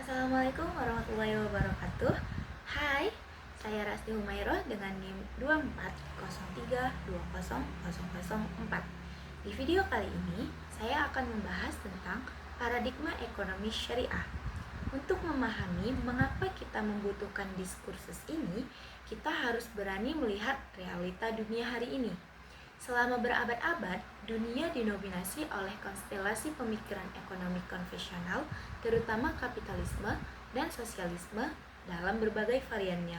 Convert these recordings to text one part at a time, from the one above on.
Assalamualaikum warahmatullahi wabarakatuh. Hai, saya Rasti Humairoh dengan NIM 240320004. Di video kali ini, saya akan membahas tentang paradigma ekonomi syariah. Untuk memahami mengapa kita membutuhkan diskursus ini, kita harus berani melihat realita dunia hari ini. Selama berabad-abad, dunia dinominasi oleh konstelasi pemikiran ekonomi konvensional, terutama kapitalisme dan sosialisme dalam berbagai variannya.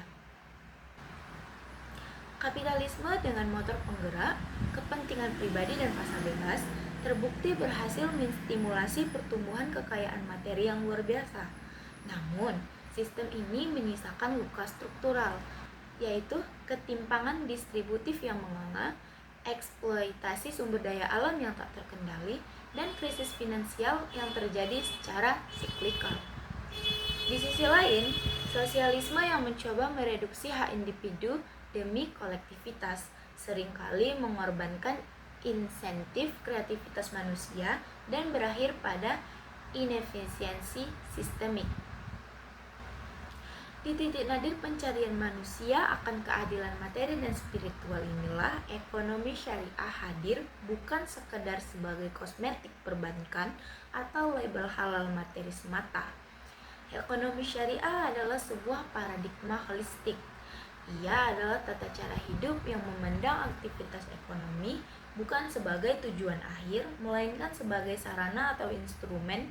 Kapitalisme dengan motor penggerak, kepentingan pribadi dan pasar bebas, terbukti berhasil menstimulasi pertumbuhan kekayaan materi yang luar biasa. Namun, sistem ini menyisakan luka struktural, yaitu ketimpangan distributif yang menganga, eksploitasi sumber daya alam yang tak terkendali, dan krisis finansial yang terjadi secara siklikal. Di sisi lain, sosialisme yang mencoba mereduksi hak individu demi kolektivitas seringkali mengorbankan insentif kreativitas manusia dan berakhir pada inefisiensi sistemik. Di titik nadir pencarian manusia akan keadilan materi dan spiritual inilah ekonomi syariah hadir, bukan sekedar sebagai kosmetik perbankan atau label halal materi semata. Ekonomi syariah adalah sebuah paradigma holistik. Ia adalah tata cara hidup yang memandang aktivitas ekonomi bukan sebagai tujuan akhir, melainkan sebagai sarana atau instrumen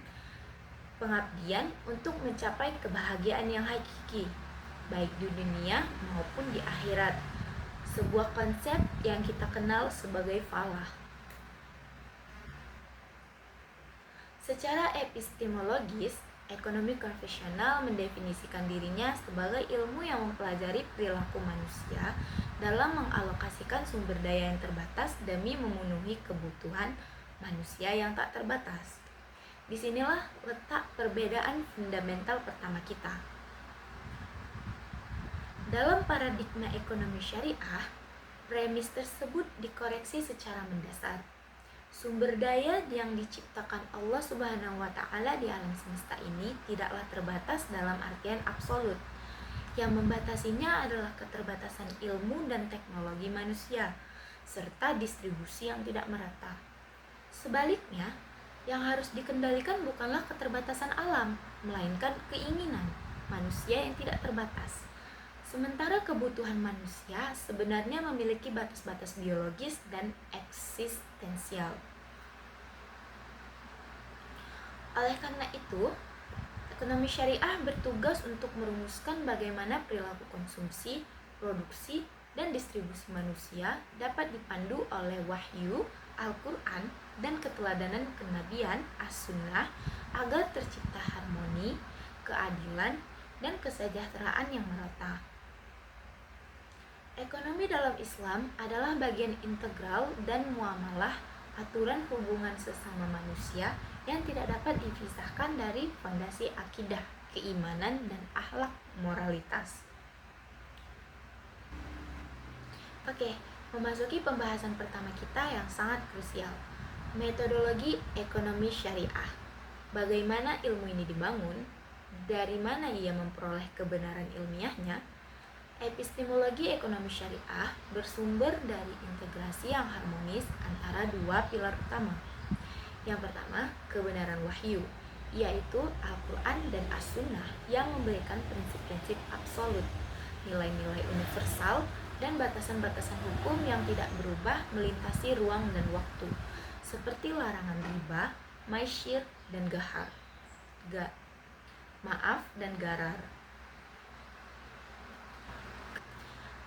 pengabdian untuk mencapai kebahagiaan yang hakiki, baik di dunia maupun di akhirat. Sebuah konsep yang kita kenal sebagai falah. Secara epistemologis, ekonomi konvensional mendefinisikan dirinya sebagai ilmu yang mempelajari perilaku manusia dalam mengalokasikan sumber daya yang terbatas demi memenuhi kebutuhan manusia yang tak terbatas. Disinilah letak perbedaan fundamental pertama kita. Dalam paradigma ekonomi syariah, premis tersebut dikoreksi secara mendasar. Sumber daya yang diciptakan Allah Subhanahu wa Ta'ala di alam semesta ini tidaklah terbatas dalam artian absolut. Yang membatasinya adalah keterbatasan ilmu dan teknologi manusia, serta distribusi yang tidak merata. Sebaliknya, yang harus dikendalikan bukanlah keterbatasan alam, melainkan keinginan manusia yang tidak terbatas. Sementara kebutuhan manusia sebenarnya memiliki batas-batas biologis dan eksistensial. Oleh karena itu, ekonomi syariah bertugas untuk merumuskan bagaimana perilaku konsumsi, produksi, dan distribusi manusia dapat dipandu oleh wahyu, Al-Quran, dan keteladanan kenabian, As-Sunnah, agar tercipta harmoni, keadilan, dan kesejahteraan yang merata. Ekonomi dalam Islam adalah bagian integral dan muamalah aturan hubungan sesama manusia yang tidak dapat dipisahkan dari fondasi akidah, keimanan, dan akhlak moralitas. Oke, memasuki pembahasan pertama kita yang sangat krusial, metodologi ekonomi syariah. Bagaimana ilmu ini dibangun? Dari mana ia memperoleh kebenaran ilmiahnya? Epistemologi ekonomi syariah bersumber dari integrasi yang harmonis antara dua pilar utama. Yang pertama, kebenaran wahyu, yaitu Al-Quran dan As-Sunnah yang memberikan prinsip-prinsip absolut, nilai-nilai universal, dan batasan-batasan hukum yang tidak berubah melintasi ruang dan waktu, seperti larangan riba, maisyir, dan garar.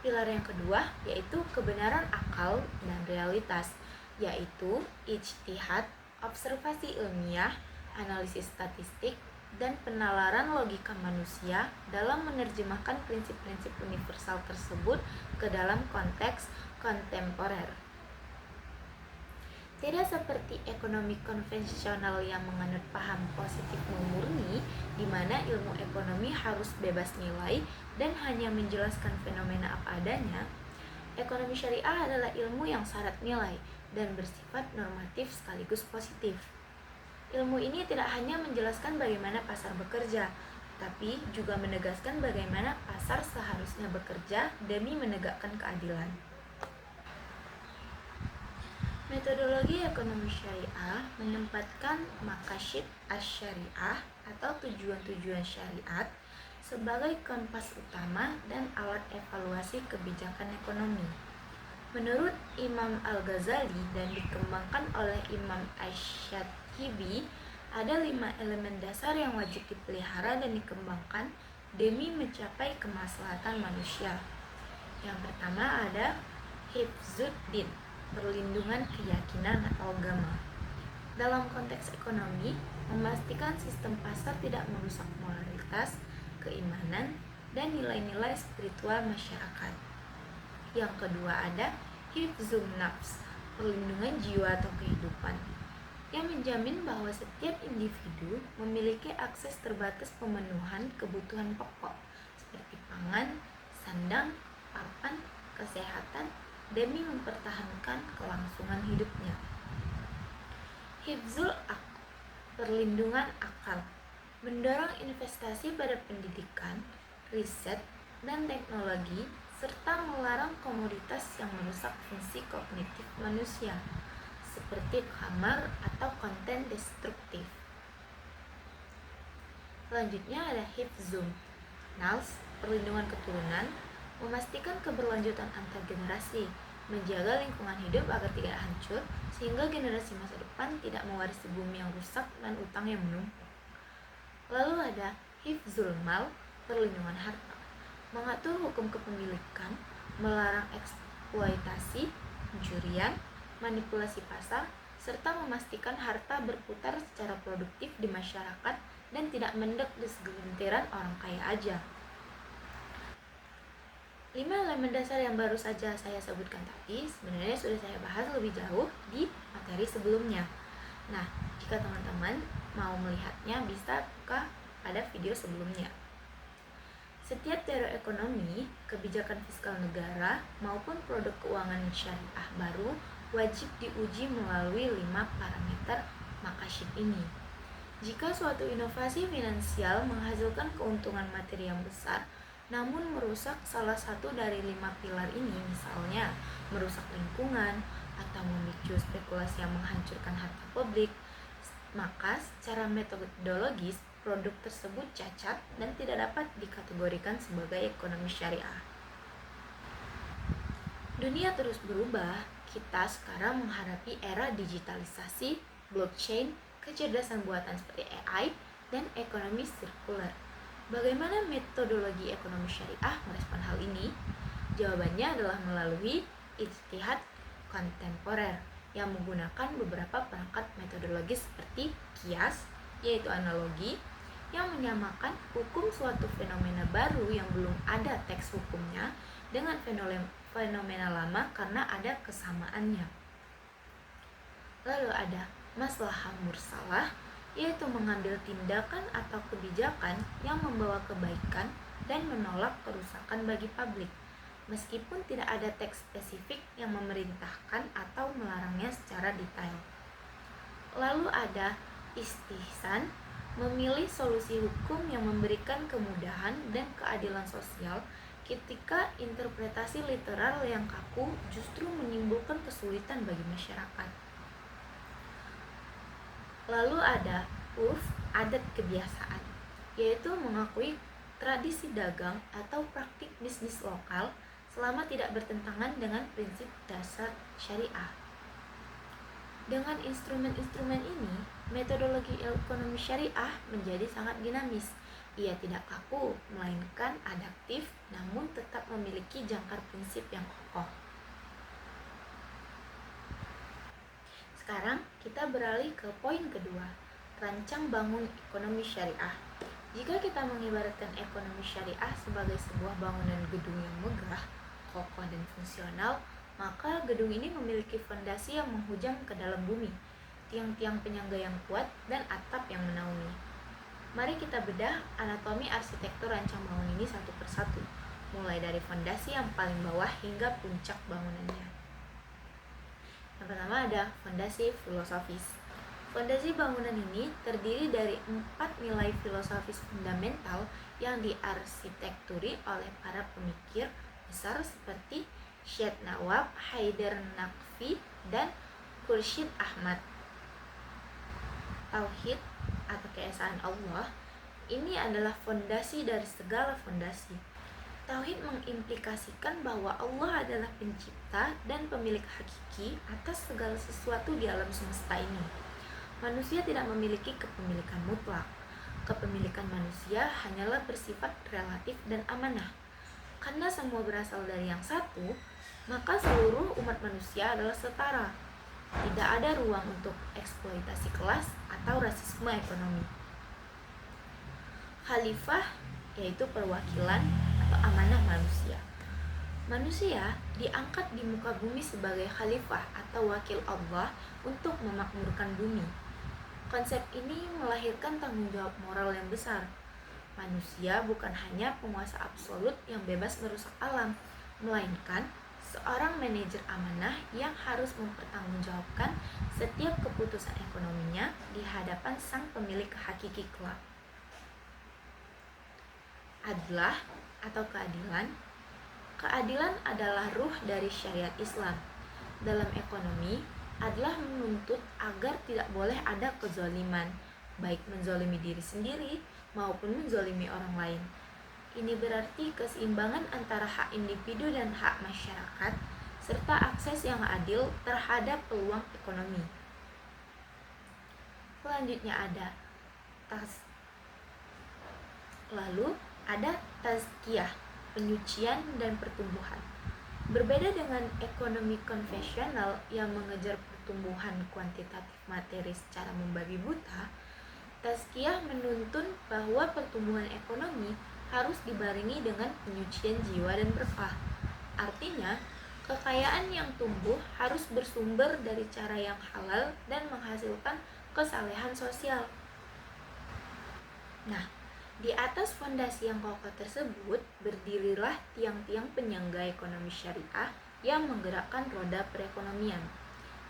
Pilar yang kedua yaitu kebenaran akal dan realitas, yaitu ijtihad, observasi ilmiah, analisis statistik, dan penalaran logika manusia dalam menerjemahkan prinsip-prinsip universal tersebut ke dalam konteks kontemporer. Tidak seperti ekonomi konvensional yang menganut paham positif murni, di mana ilmu ekonomi harus bebas nilai dan hanya menjelaskan fenomena apa adanya. Ekonomi syariah adalah ilmu yang syarat nilai dan bersifat normatif sekaligus positif. Ilmu ini tidak hanya menjelaskan bagaimana pasar bekerja, tapi juga menegaskan bagaimana pasar seharusnya bekerja demi menegakkan keadilan. Metodologi ekonomi syariah menempatkan maqasid asy-syariah atau tujuan-tujuan syariat sebagai kompas utama dan alat evaluasi kebijakan ekonomi. Menurut Imam Al-Ghazali dan dikembangkan oleh Imam Asy-Syatibi, ada 5 elemen dasar yang wajib dipelihara dan dikembangkan demi mencapai kemaslahatan manusia. Yang pertama ada hifzuddin, perlindungan keyakinan atau agama. Dalam konteks ekonomi, memastikan sistem pasar tidak merusak moralitas, keimanan, dan nilai-nilai spiritual masyarakat. Yang kedua ada hifzun nafs, perlindungan jiwa atau kehidupan, yang menjamin bahwa setiap individu memiliki akses terbatas pemenuhan kebutuhan pokok seperti pangan, sandang, papan, kesehatan, demi mempertahankan kelangsungan hidupnya. Hifzul aql, perlindungan akal, mendorong investasi pada pendidikan, riset, dan teknologi, serta melarang komoditas yang merusak fungsi kognitif manusia, seperti khamar atau konten destruktif. Selanjutnya ada hifzum nals, perlindungan keturunan, memastikan keberlanjutan antar generasi, menjaga lingkungan hidup agar tidak hancur, sehingga generasi masa depan tidak mewarisi bumi yang rusak dan utang yang menumpuk. Lalu ada hifzul mal, perlindungan harta, mengatur hukum kepemilikan, melarang eksploitasi, pencurian, manipulasi pasar, serta memastikan harta berputar secara produktif di masyarakat dan tidak mendek di segelintiran orang kaya aja. 5 elemen dasar yang baru saja saya sebutkan tadi sebenarnya sudah saya bahas lebih jauh di materi sebelumnya. Nah, jika teman-teman mau melihatnya bisa buka pada video sebelumnya. Setiap teori ekonomi, kebijakan fiskal negara, maupun produk keuangan syariah baru wajib diuji melalui 5 parameter maqasid ini. Jika suatu inovasi finansial menghasilkan keuntungan materi yang besar, namun merusak salah satu dari 5 pilar ini, misalnya merusak lingkungan atau memicu spekulasi yang menghancurkan harta publik, maka secara metodologis produk tersebut cacat dan tidak dapat dikategorikan sebagai ekonomi syariah. Dunia terus berubah, kita sekarang menghadapi era digitalisasi, blockchain, kecerdasan buatan seperti AI, dan ekonomi sirkuler. Bagaimana metodologi ekonomi syariah merespon hal ini? Jawabannya adalah melalui ijtihad kontemporer yang menggunakan beberapa perangkat metodologis seperti kias, yaitu analogi, yang menyamakan hukum suatu fenomena baru yang belum ada teks hukumnya dengan fenomena lama karena ada kesamaannya. Lalu ada maslahah mursalah, yaitu mengambil tindakan atau kebijakan yang membawa kebaikan dan menolak kerusakan bagi publik, meskipun tidak ada teks spesifik yang memerintahkan atau melarangnya secara detail. Lalu ada istihsan, memilih solusi hukum yang memberikan kemudahan dan keadilan sosial ketika interpretasi literal yang kaku justru menimbulkan kesulitan bagi masyarakat. Lalu ada urf, adat kebiasaan, yaitu mengakui tradisi dagang atau praktik bisnis lokal selama tidak bertentangan dengan prinsip dasar syariah. Dengan instrumen-instrumen ini, metodologi ekonomi syariah menjadi sangat dinamis. Ia tidak kaku, melainkan adaptif, namun tetap memiliki jangkar prinsip yang kokoh. Sekarang kita beralih ke poin kedua, rancang bangun ekonomi syariah. Jika kita mengibaratkan ekonomi syariah sebagai sebuah bangunan gedung yang megah, kokoh dan fungsional, maka gedung ini memiliki fondasi yang menghujam ke dalam bumi, tiang-tiang penyangga yang kuat, dan atap yang menaungi. Mari kita bedah anatomi arsitektur rancang bangun ini satu persatu, mulai dari fondasi yang paling bawah hingga puncak bangunannya. Yang pertama ada fondasi filosofis. Fondasi bangunan ini terdiri dari 4 nilai filosofis fundamental yang diarsitekturi oleh para pemikir besar seperti Syed Nawab, Haidar Naqvi, dan Khursyid Ahmad. Tauhid atau keesaan Allah ini adalah fondasi dari segala fondasi. Tauhid mengimplikasikan bahwa Allah adalah pencipta dan pemilik hakiki atas segala sesuatu di alam semesta ini. Manusia tidak memiliki kepemilikan mutlak. Kepemilikan manusia hanyalah bersifat relatif dan amanah. Karena semua berasal dari yang satu, maka seluruh umat manusia adalah setara. Tidak ada ruang untuk eksploitasi kelas atau rasisme ekonomi. Khalifah yaitu perwakilan atau amanah manusia. Manusia diangkat di muka bumi sebagai khalifah atau wakil Allah untuk memakmurkan bumi. Konsep ini melahirkan tanggung jawab moral yang besar. Manusia bukan hanya penguasa absolut yang bebas merusak alam, melainkan seorang manajer amanah yang harus mempertanggungjawabkan setiap keputusan ekonominya di hadapan sang pemilik hakiki kelak. Adlah atau keadilan. Keadilan adalah ruh dari syariat Islam. Dalam ekonomi, adlah menuntut agar tidak boleh ada kezaliman, baik menzalimi diri sendiri maupun menzalimi orang lain. Ini berarti keseimbangan antara hak individu dan hak masyarakat, serta akses yang adil terhadap peluang ekonomi. Selanjutnya ada tazkiyah, penyucian dan pertumbuhan. Berbeda dengan ekonomi konvensional yang mengejar pertumbuhan kuantitatif materi secara membabi buta, tazkiyah menuntun bahwa pertumbuhan ekonomi harus dibarengi dengan penyucian jiwa dan berkah. Artinya, kekayaan yang tumbuh harus bersumber dari cara yang halal dan menghasilkan kesalehan sosial. Nah, di atas fondasi yang kokoh tersebut berdirilah tiang-tiang penyangga ekonomi syariah yang menggerakkan roda perekonomian.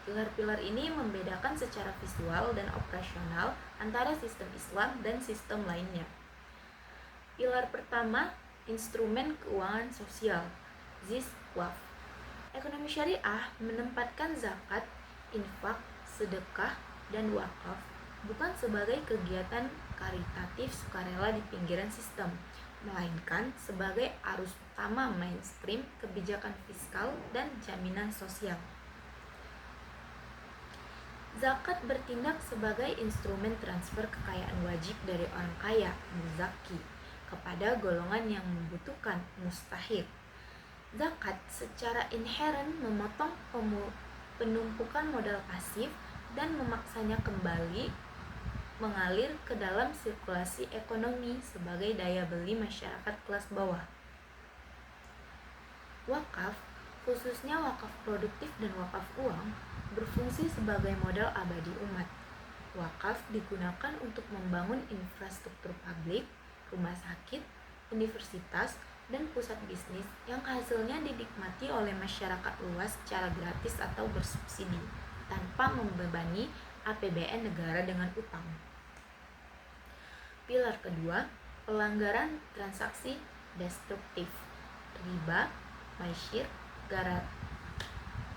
Pilar-pilar ini membedakan secara visual dan operasional antara sistem Islam dan sistem lainnya. Pilar pertama, instrumen keuangan sosial, ZIS Waqf. Ekonomi syariah menempatkan zakat, infak, sedekah, dan wakaf bukan sebagai kegiatan karitatif sukarela di pinggiran sistem, melainkan sebagai arus utama mainstream kebijakan fiskal dan jaminan sosial. Zakat bertindak sebagai instrumen transfer kekayaan wajib dari orang kaya, muzaki, kepada golongan yang membutuhkan, mustahik. Zakat secara inheren memotong penumpukan modal pasif dan memaksanya kembali mengalir ke dalam sirkulasi ekonomi sebagai daya beli masyarakat kelas bawah. Wakaf, khususnya wakaf produktif dan wakaf uang, berfungsi sebagai modal abadi umat. Wakaf digunakan untuk membangun infrastruktur publik, rumah sakit, universitas, dan pusat bisnis yang hasilnya dinikmati oleh masyarakat luas secara gratis atau bersubsidi, tanpa membebani APBN negara dengan utang. Pilar kedua, pelanggaran transaksi destruktif, riba, maisir, garat.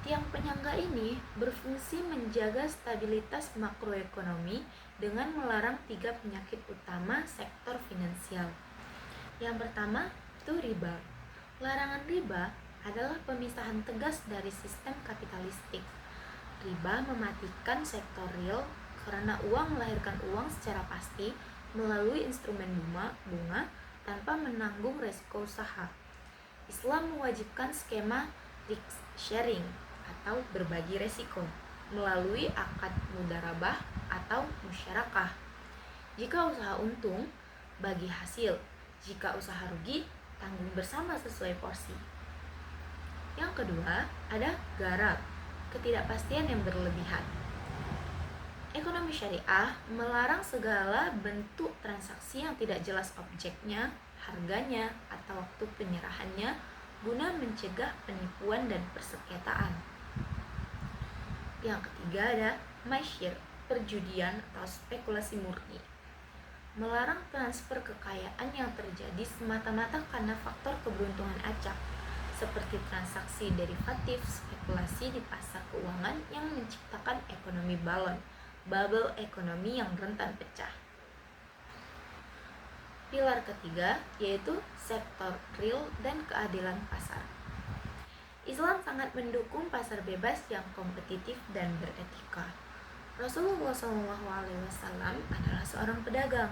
Tiang penyangga ini berfungsi menjaga stabilitas makroekonomi dengan melarang 3 penyakit utama sektor finansial. Yang pertama, itu riba. Larangan riba adalah pemisahan tegas dari sistem kapitalistik. Riba mematikan sektor real karena uang melahirkan uang secara pasti melalui instrumen bunga tanpa menanggung resiko usaha. Islam mewajibkan skema risk sharing atau berbagi resiko melalui akad mudharabah atau musyarakah. Jika usaha untung, bagi hasil. Jika usaha rugi, tanggung bersama sesuai porsi. Yang kedua, ada gharar, ketidakpastian yang berlebihan. Ekonomi syariah melarang segala bentuk transaksi yang tidak jelas objeknya, harganya, atau waktu penyerahannya guna mencegah penipuan dan persengketaan. Yang ketiga ada maisir, perjudian atau spekulasi murni. Melarang transfer kekayaan yang terjadi semata-mata karena faktor keberuntungan acak, seperti transaksi derivatif, spekulasi di pasar keuangan yang menciptakan ekonomi balon, bubble ekonomi yang rentan pecah. Pilar ketiga yaitu sektor real dan keadilan pasar. Islam sangat mendukung pasar bebas yang kompetitif dan beretika. Rasulullah SAW adalah seorang pedagang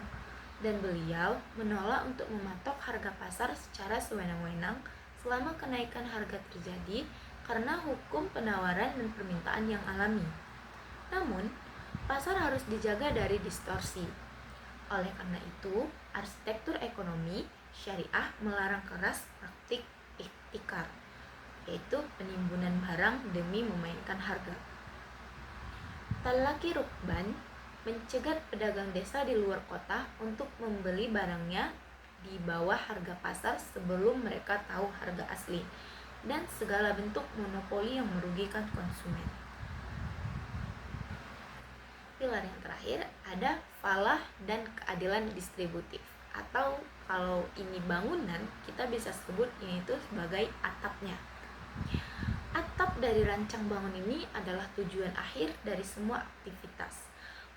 dan beliau menolak untuk mematok harga pasar secara sewenang-wenang selama kenaikan harga terjadi karena hukum penawaran dan permintaan yang alami. Namun, pasar harus dijaga dari distorsi. Oleh karena itu, arsitektur ekonomi syariah melarang keras praktik ihtikar, yaitu penimbunan barang demi memainkan harga. Talaki rukban mencegat pedagang desa di luar kota untuk membeli barangnya di bawah harga pasar sebelum mereka tahu harga asli, dan segala bentuk monopoli yang merugikan konsumen. Pilar yang terakhir ada falah dan keadilan distributif, atau kalau ini bangunan kita bisa sebut ini itu sebagai atapnya. Atap dari rancang bangun ini adalah tujuan akhir dari semua aktivitas.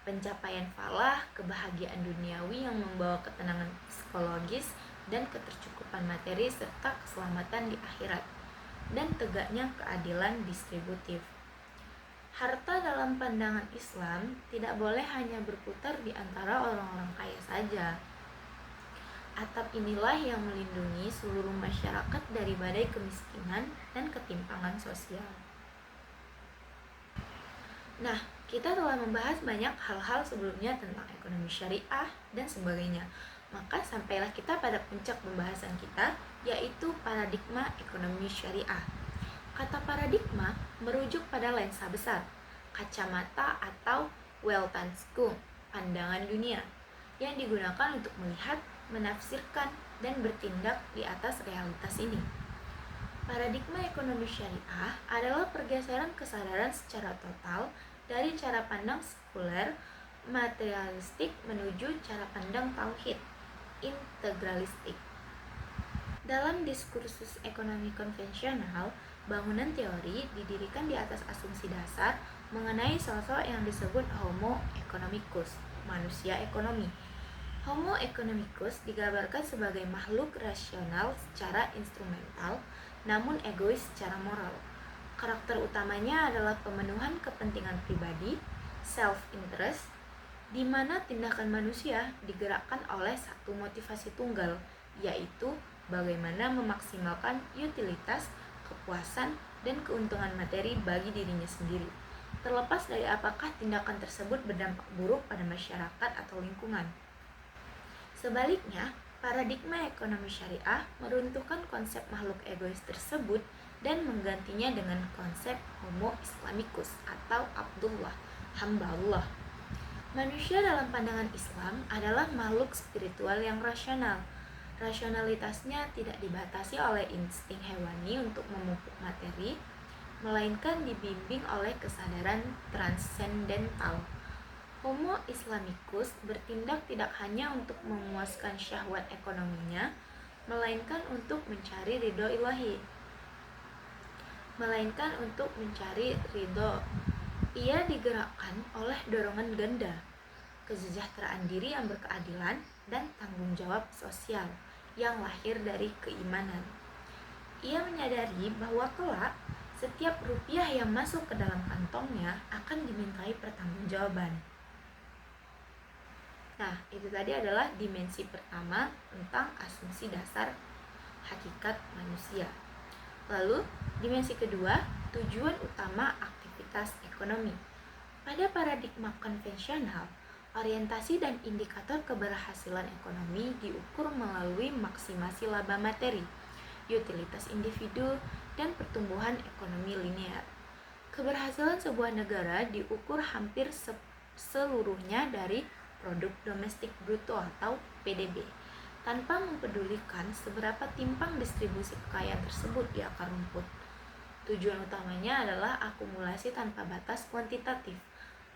Pencapaian falah, kebahagiaan duniawi yang membawa ketenangan psikologis dan ketercukupan materi serta keselamatan di akhirat, dan tegaknya keadilan distributif. Harta dalam pandangan Islam tidak boleh hanya berputar di antara orang-orang kaya saja. Atap inilah yang melindungi seluruh masyarakat dari badai kemiskinan dan ketimpangan sosial. Nah, kita telah membahas banyak hal-hal sebelumnya tentang ekonomi syariah dan sebagainya. Maka sampailah kita pada puncak pembahasan kita, yaitu paradigma ekonomi syariah. Kata paradigma merujuk pada lensa besar, kacamata atau Weltanschauung, pandangan dunia, yang digunakan untuk melihat, menafsirkan, dan bertindak di atas realitas ini. Paradigma ekonomi syariah adalah pergeseran kesadaran secara total dari cara pandang sekuler materialistik menuju cara pandang tauhid integralistik. Dalam diskursus ekonomi konvensional, bangunan teori didirikan di atas asumsi dasar mengenai sosok yang disebut Homo economicus, manusia ekonomi. Homo economicus digambarkan sebagai makhluk rasional secara instrumental, namun egois secara moral. Karakter utamanya adalah pemenuhan kepentingan pribadi, self-interest, di mana tindakan manusia digerakkan oleh satu motivasi tunggal, yaitu bagaimana memaksimalkan utilitas, kepuasan, dan keuntungan materi bagi dirinya sendiri, terlepas dari apakah tindakan tersebut berdampak buruk pada masyarakat atau lingkungan. Sebaliknya, paradigma ekonomi syariah meruntuhkan konsep makhluk egois tersebut dan menggantinya dengan konsep Homo Islamicus atau Abdullah, hamba Allah. Manusia dalam pandangan Islam adalah makhluk spiritual yang rasional. Rasionalitasnya tidak dibatasi oleh insting hewani untuk memupuk materi, melainkan dibimbing oleh kesadaran transendental. Homo Islamicus bertindak tidak hanya untuk memuaskan syahwat ekonominya, melainkan untuk mencari ridho ilahi. Ia digerakkan oleh dorongan ganda, kesejahteraan diri yang berkeadilan, dan tanggung jawab sosial yang lahir dari keimanan. Ia menyadari bahwa kelak setiap rupiah yang masuk ke dalam kantongnya akan dimintai pertanggungjawaban. Nah, itu tadi adalah dimensi pertama tentang asumsi dasar hakikat manusia. Lalu, dimensi kedua, tujuan utama aktivitas ekonomi. Pada paradigma konvensional, orientasi dan indikator keberhasilan ekonomi diukur melalui maksimasi laba materi, utilitas individu, dan pertumbuhan ekonomi linear. Keberhasilan sebuah negara diukur hampir seluruhnya dari produk domestik bruto atau PDB, tanpa mempedulikan seberapa timpang distribusi kekayaan tersebut di akar rumput. Tujuan utamanya adalah akumulasi tanpa batas kuantitatif,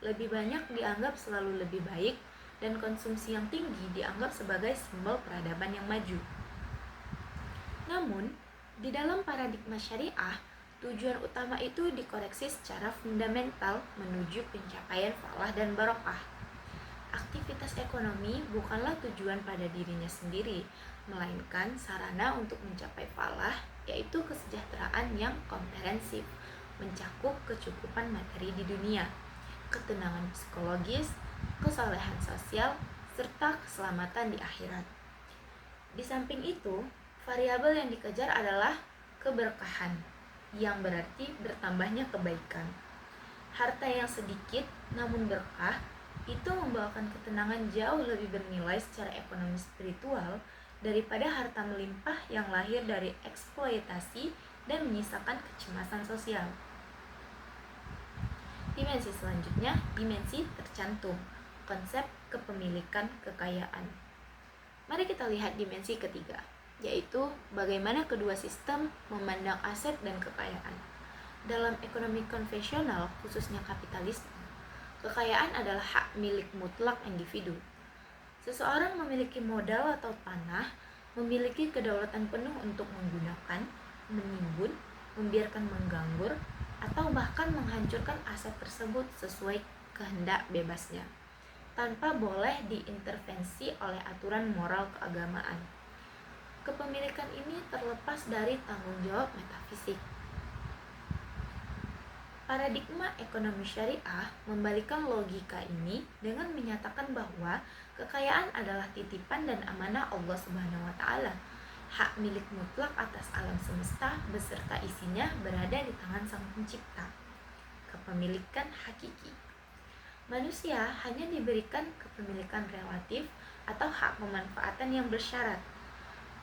lebih banyak dianggap selalu lebih baik, dan konsumsi yang tinggi dianggap sebagai simbol peradaban yang maju. Namun, di dalam paradigma syariah, tujuan utama itu dikoreksi secara fundamental menuju pencapaian falah dan barokah. Aktivitas ekonomi bukanlah tujuan pada dirinya sendiri, melainkan sarana untuk mencapai falah, yaitu kesejahteraan yang komprehensif, mencakup kecukupan materi di dunia, ketenangan psikologis, kesolehan sosial, serta keselamatan di akhirat. Di samping itu, variabel yang dikejar adalah keberkahan, yang berarti bertambahnya kebaikan. Harta yang sedikit namun berkah itu membawakan ketenangan jauh lebih bernilai secara ekonomi spiritual daripada harta melimpah yang lahir dari eksploitasi dan menyisakan kecemasan sosial. Dimensi selanjutnya, dimensi tercantum, konsep kepemilikan kekayaan. Mari kita lihat dimensi ketiga, yaitu bagaimana kedua sistem memandang aset dan kekayaan. Dalam ekonomi konvensional, khususnya kapitalisme, kekayaan adalah hak milik mutlak individu. Seseorang memiliki modal atau tanah, memiliki kedaulatan penuh untuk menggunakan, menimbun, membiarkan mengganggur, atau bahkan menghancurkan aset tersebut sesuai kehendak bebasnya, tanpa boleh diintervensi oleh aturan moral keagamaan. Kepemilikan ini terlepas dari tanggung jawab metafisik. Paradigma ekonomi syariah membalikkan logika ini dengan menyatakan bahwa kekayaan adalah titipan dan amanah Allah Subhanahu wa taala. Hak milik mutlak atas alam semesta beserta isinya berada di tangan Sang Pencipta. Kepemilikan hakiki. Manusia hanya diberikan kepemilikan relatif atau hak pemanfaatan yang bersyarat.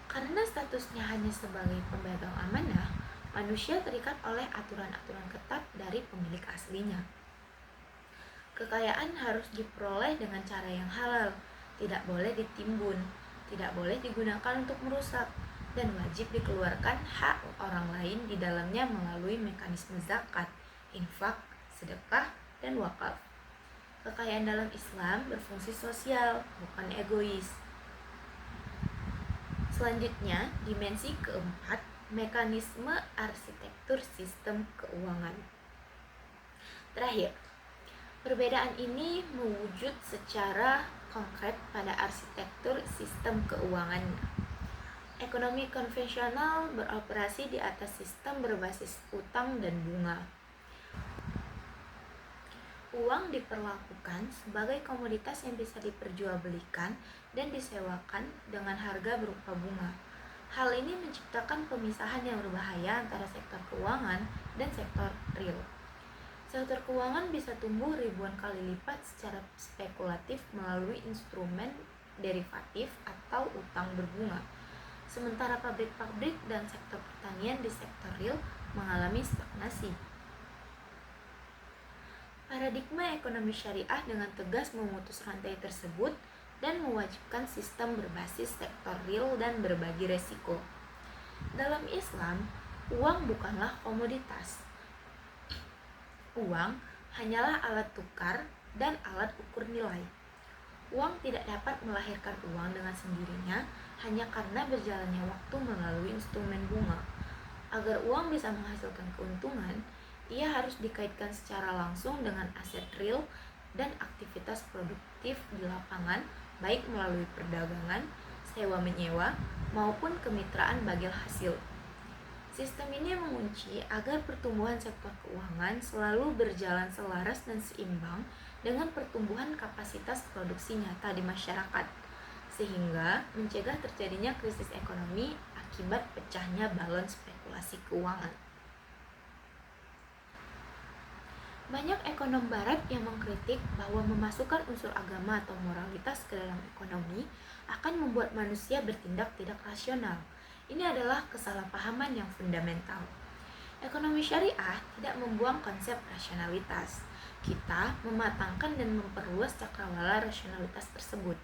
Karena statusnya hanya sebagai pemegang amanah, manusia terikat oleh aturan-aturan ketat dari pemilik aslinya. Kekayaan harus diperoleh dengan cara yang halal, tidak boleh ditimbun, tidak boleh digunakan untuk merusak, dan wajib dikeluarkan hak orang lain di dalamnya melalui mekanisme zakat, infak, sedekah, dan wakaf. Kekayaan dalam Islam berfungsi sosial, bukan egois. Selanjutnya, dimensi keempat, mekanisme arsitektur sistem keuangan. Terakhir, perbedaan ini mewujud secara konkret pada arsitektur sistem keuangan. Ekonomi konvensional beroperasi di atas sistem berbasis utang dan bunga. Uang diperlakukan sebagai komoditas yang bisa diperjualbelikan dan disewakan dengan harga berupa bunga. Hal ini menciptakan pemisahan yang berbahaya antara sektor keuangan dan sektor real. Sektor keuangan bisa tumbuh ribuan kali lipat secara spekulatif melalui instrumen derivatif atau utang berbunga. Sementara pabrik-pabrik dan sektor pertanian di sektor real mengalami stagnasi. Paradigma ekonomi syariah dengan tegas memutus rantai tersebut dan mewajibkan sistem berbasis sektor real dan berbagi resiko. Dalam Islam, uang bukanlah komoditas. Uang hanyalah alat tukar dan alat ukur nilai. Uang tidak dapat melahirkan uang dengan sendirinya hanya karena berjalannya waktu melalui instrumen bunga. Agar uang bisa menghasilkan keuntungan, ia harus dikaitkan secara langsung dengan aset real dan aktivitas produktif di lapangan, baik melalui perdagangan, sewa-menyewa, maupun kemitraan bagil hasil. Sistem ini mengunci agar pertumbuhan sektor keuangan selalu berjalan selaras dan seimbang dengan pertumbuhan kapasitas produksi nyata di masyarakat, sehingga mencegah terjadinya krisis ekonomi akibat pecahnya balon spekulasi keuangan. Banyak ekonom barat yang mengkritik bahwa memasukkan unsur agama atau moralitas ke dalam ekonomi akan membuat manusia bertindak tidak rasional. Ini adalah kesalahpahaman yang fundamental. Ekonomi syariah tidak membuang konsep rasionalitas. Kita mematangkan dan memperluas cakrawala rasionalitas tersebut.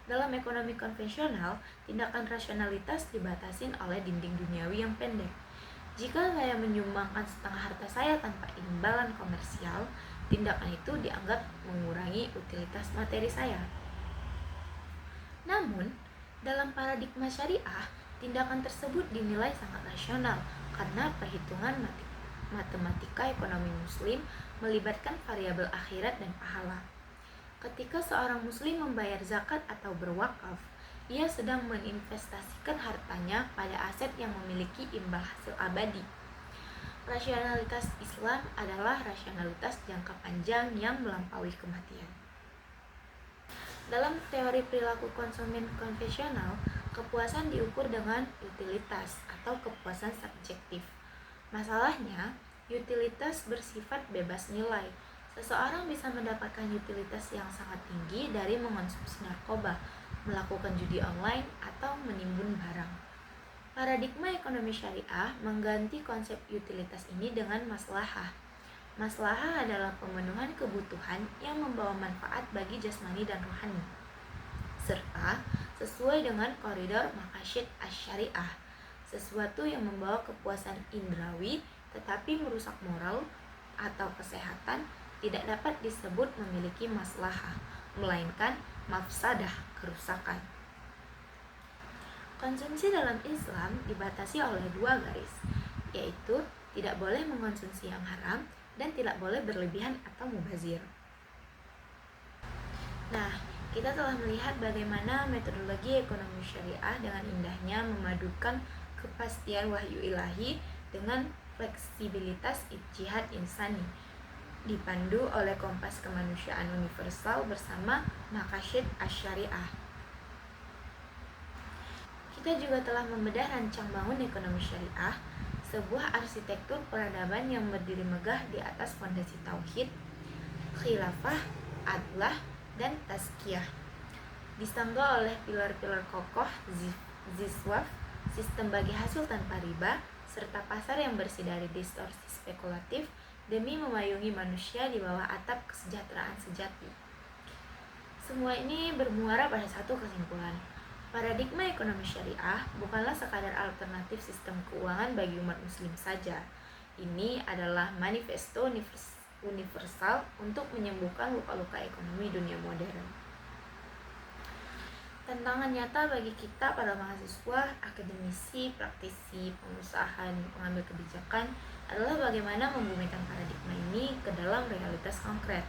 Dalam ekonomi konvensional, tindakan rasionalitas dibatasin oleh dinding duniawi yang pendek. Jika saya menyumbangkan setengah harta saya tanpa imbalan komersial, tindakan itu dianggap mengurangi utilitas materi saya. Namun, dalam paradigma syariah, tindakan tersebut dinilai sangat rasional karena perhitungan matematika ekonomi muslim melibatkan variabel akhirat dan pahala. Ketika seorang muslim membayar zakat atau berwakaf, ia sedang menginvestasikan hartanya pada aset yang memiliki imbal hasil abadi. Rasionalitas Islam adalah rasionalitas jangka panjang yang melampaui kematian. Dalam teori perilaku konsumen konvensional, kepuasan diukur dengan utilitas atau kepuasan subjektif. Masalahnya, utilitas bersifat bebas nilai. Seseorang bisa mendapatkan utilitas yang sangat tinggi dari mengonsumsi narkoba, melakukan judi online, atau menimbun barang. Paradigma ekonomi syariah mengganti konsep utilitas ini dengan maslahah. Maslahah adalah pemenuhan kebutuhan yang membawa manfaat bagi jasmani dan rohani, serta sesuai dengan koridor maqasid asy-syariah. Sesuatu yang membawa kepuasan indrawi tetapi merusak moral atau kesehatan tidak dapat disebut memiliki maslahah, melainkan mafsadah, kerusakan. Konsumsi dalam Islam dibatasi oleh dua garis, yaitu tidak boleh mengkonsumsi yang haram dan tidak boleh berlebihan atau mubazir. Nah, kita telah melihat bagaimana metodologi ekonomi syariah dengan indahnya memadukan kepastian wahyu ilahi dengan fleksibilitas ijtihad insani, dipandu oleh kompas kemanusiaan universal bersama maqasid asy-syariah. Kita juga telah membedah rancang bangun ekonomi syariah, sebuah arsitektur peradaban yang berdiri megah di atas fondasi tauhid, khilafah, adlah, dan tazkiyah. Disangga oleh pilar-pilar kokoh, ziswaf, sistem bagi hasil tanpa riba, serta pasar yang bersih dari distorsi spekulatif demi memayungi manusia di bawah atap kesejahteraan sejati. Semua ini bermuara pada satu kesimpulan. Paradigma ekonomi syariah bukanlah sekadar alternatif sistem keuangan bagi umat muslim saja. Ini adalah manifesto universal untuk menyembuhkan luka-luka ekonomi dunia modern. Tantangan nyata bagi kita para mahasiswa, akademisi, praktisi, pengusaha, dan pengambil kebijakan adalah bagaimana membumikan paradigma ini ke dalam realitas konkret.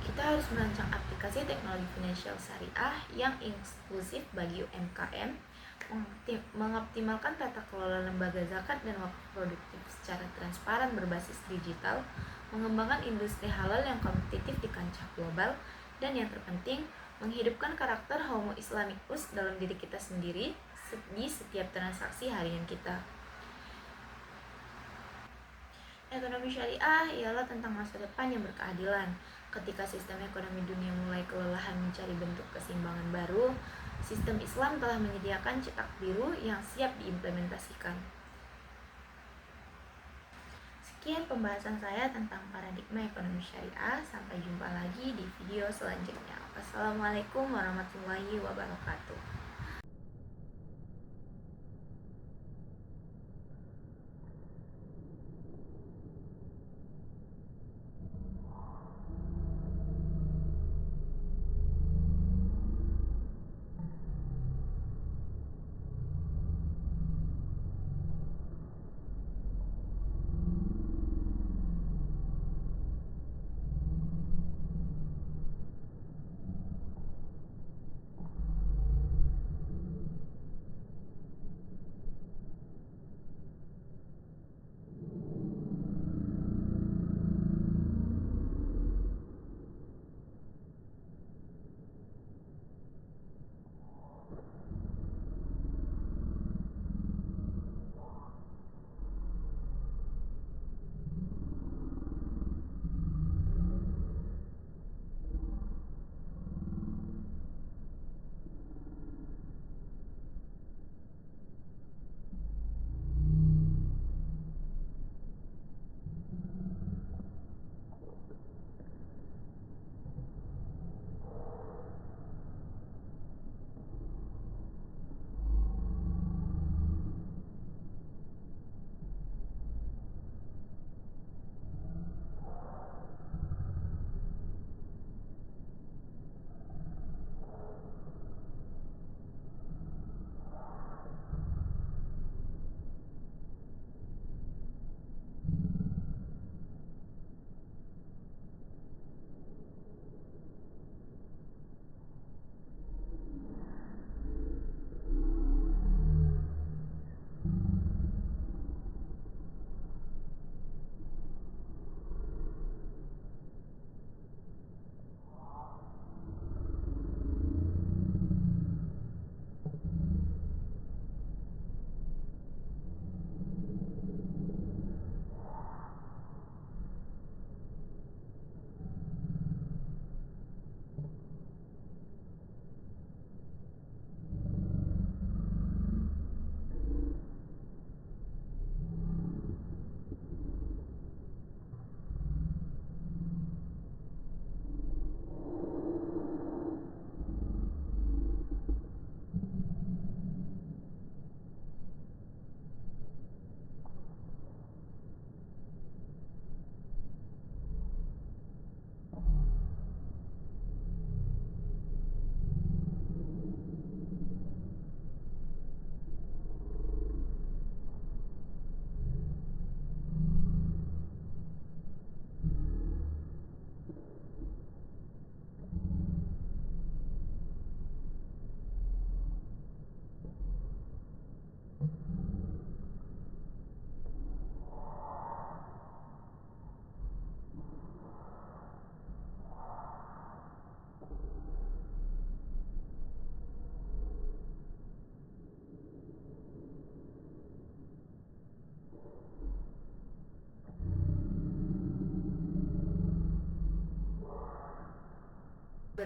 Kita harus merancang aplikasi teknologi finansial syariah yang inklusif bagi UMKM, mengoptimalkan tata kelola lembaga zakat dan wakaf produktif secara transparan berbasis digital, mengembangkan industri halal yang kompetitif di kancah global, dan yang terpenting, menghidupkan karakter Homo Islamicus dalam diri kita sendiri di setiap transaksi harian kita. Ekonomi syariah ialah tentang masa depan yang berkeadilan. Ketika sistem ekonomi dunia mulai kelelahan mencari bentuk keseimbangan baru, sistem Islam telah menyediakan cetak biru yang siap diimplementasikan. Sekian pembahasan saya tentang paradigma ekonomi syariah. Sampai jumpa lagi di video selanjutnya. Wassalamualaikum warahmatullahi wabarakatuh.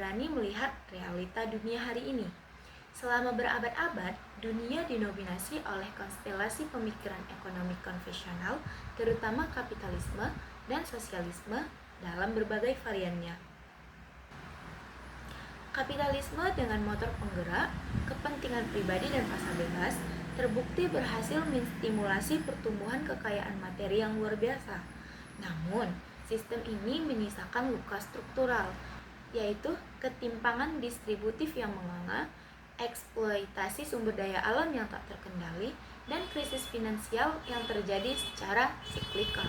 berani melihat realita dunia hari ini. Selama berabad-abad, dunia dinominasi oleh konstelasi pemikiran ekonomi konvensional, terutama kapitalisme dan sosialisme dalam berbagai variannya. Kapitalisme dengan motor penggerak, kepentingan pribadi dan pasar bebas terbukti berhasil menstimulasi pertumbuhan kekayaan materi yang luar biasa. Namun, sistem ini menyisakan luka struktural, yaitu ketimpangan distributif yang menganga, eksploitasi sumber daya alam yang tak terkendali, dan krisis finansial yang terjadi secara siklikal.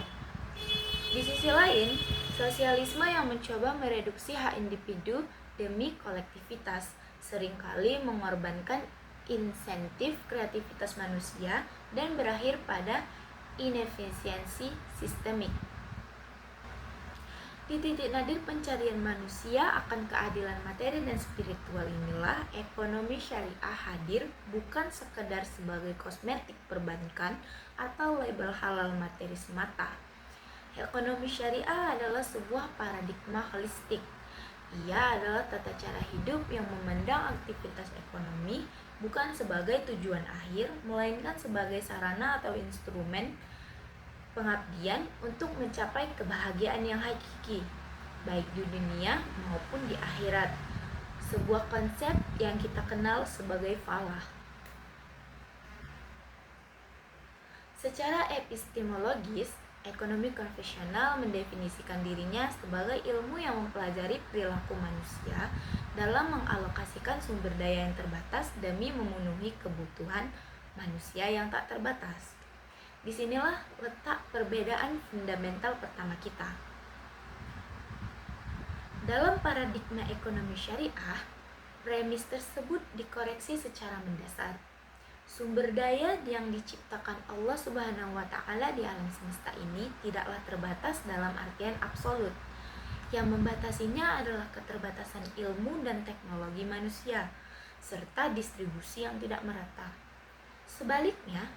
Di sisi lain, sosialisme yang mencoba mereduksi hak individu demi kolektivitas seringkali mengorbankan insentif kreativitas manusia dan berakhir pada inefisiensi sistemik. Di titik nadir pencarian manusia akan keadilan materi dan spiritual inilah ekonomi syariah hadir bukan sekedar sebagai kosmetik perbankan atau label halal materi semata. Ekonomi syariah adalah sebuah paradigma holistik. Ia adalah tata cara hidup yang memandang aktivitas ekonomi bukan sebagai tujuan akhir, melainkan sebagai sarana atau instrumen pengabdian untuk mencapai kebahagiaan yang hakiki, baik di dunia maupun di akhirat. Sebuah konsep yang kita kenal sebagai falah. Secara epistemologis, ekonomi konvensional mendefinisikan dirinya sebagai ilmu yang mempelajari perilaku manusia dalam mengalokasikan sumber daya yang terbatas demi memenuhi kebutuhan manusia yang tak terbatas. Disinilah letak perbedaan fundamental pertama kita. Dalam paradigma ekonomi syariah, premis tersebut dikoreksi secara mendasar. Sumber daya yang diciptakan Allah Subhanahu wa Ta'ala di alam semesta ini tidaklah terbatas dalam artian absolut. Yang membatasinya adalah keterbatasan ilmu dan teknologi manusia, serta distribusi yang tidak merata. Sebaliknya,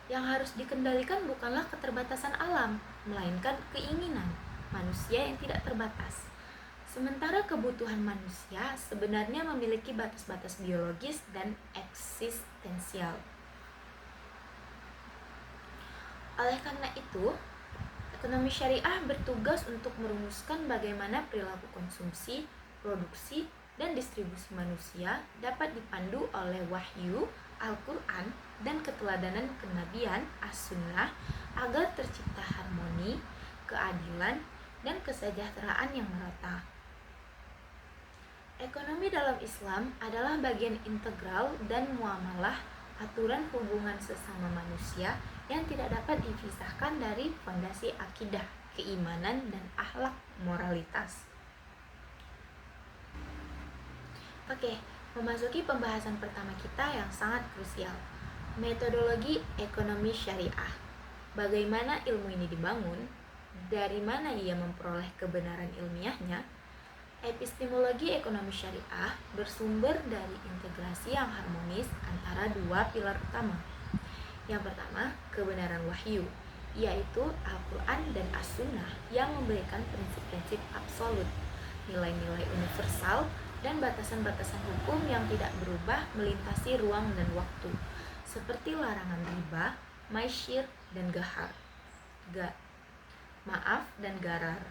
yang harus dikendalikan bukanlah keterbatasan alam, melainkan keinginan manusia yang tidak terbatas. Sementara kebutuhan manusia sebenarnya memiliki batas-batas biologis dan eksistensial. Oleh karena itu, ekonomi syariah bertugas untuk merumuskan bagaimana perilaku konsumsi, produksi, dan distribusi manusia dapat dipandu oleh wahyu, Al-Quran, dan keteladanan kenabian as-sunnah agar tercipta harmoni, keadilan, dan kesejahteraan yang merata. Ekonomi dalam Islam adalah bagian integral dan muamalah aturan hubungan sesama manusia yang tidak dapat dipisahkan dari fondasi akidah, keimanan, dan akhlak moralitas. Oke, memasuki pembahasan pertama kita yang sangat krusial, metodologi ekonomi syariah. Bagaimana ilmu ini dibangun? Dari mana ia memperoleh kebenaran ilmiahnya? Epistemologi ekonomi syariah bersumber dari integrasi yang harmonis antara dua pilar utama. Yang pertama, kebenaran wahyu, yaitu Al-Quran dan As-Sunnah yang memberikan prinsip-prinsip absolut, nilai-nilai universal, dan batasan-batasan hukum yang tidak berubah melintasi ruang dan waktu, seperti larangan riba, maisyir, dan garar.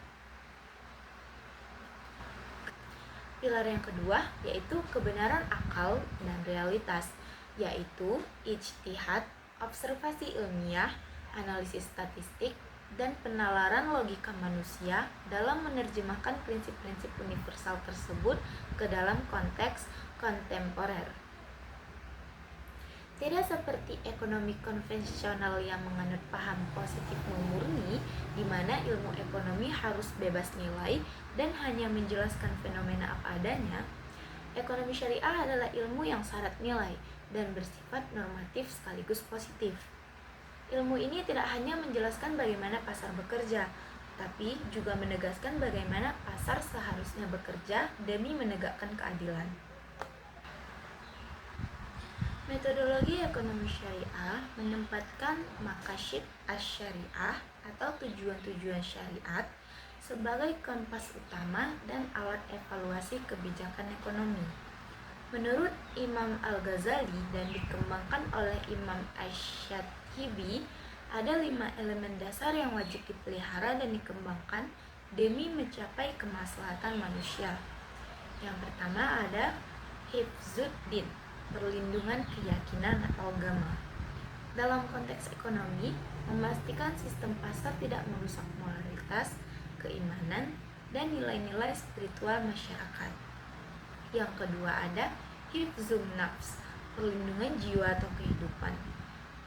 Pilar yang kedua yaitu kebenaran akal dan realitas, yaitu ijtihad, observasi ilmiah, analisis statistik, dan penalaran logika manusia dalam menerjemahkan prinsip-prinsip universal tersebut ke dalam konteks kontemporer. Tidak seperti ekonomi konvensional yang menganut paham positif murni, di mana ilmu ekonomi harus bebas nilai dan hanya menjelaskan fenomena apa adanya. Ekonomi syariah adalah ilmu yang syarat nilai dan bersifat normatif sekaligus positif. Ilmu ini tidak hanya menjelaskan bagaimana pasar bekerja, tapi juga menegaskan bagaimana pasar seharusnya bekerja demi menegakkan keadilan. Metodologi ekonomi syariah menempatkan maqasid asy-syariah atau tujuan-tujuan syariat sebagai kompas utama dan alat evaluasi kebijakan ekonomi. Menurut Imam Al-Ghazali dan dikembangkan oleh Imam Asy-Syatibi, ada 5 elemen dasar yang wajib dipelihara dan dikembangkan demi mencapai kemaslahatan manusia. Yang pertama ada hifzuddin, perlindungan keyakinan atau agama. Dalam konteks ekonomi, memastikan sistem pasar tidak merusak moralitas, keimanan, dan nilai-nilai spiritual masyarakat. Yang kedua ada hifzun nafs, perlindungan jiwa atau kehidupan,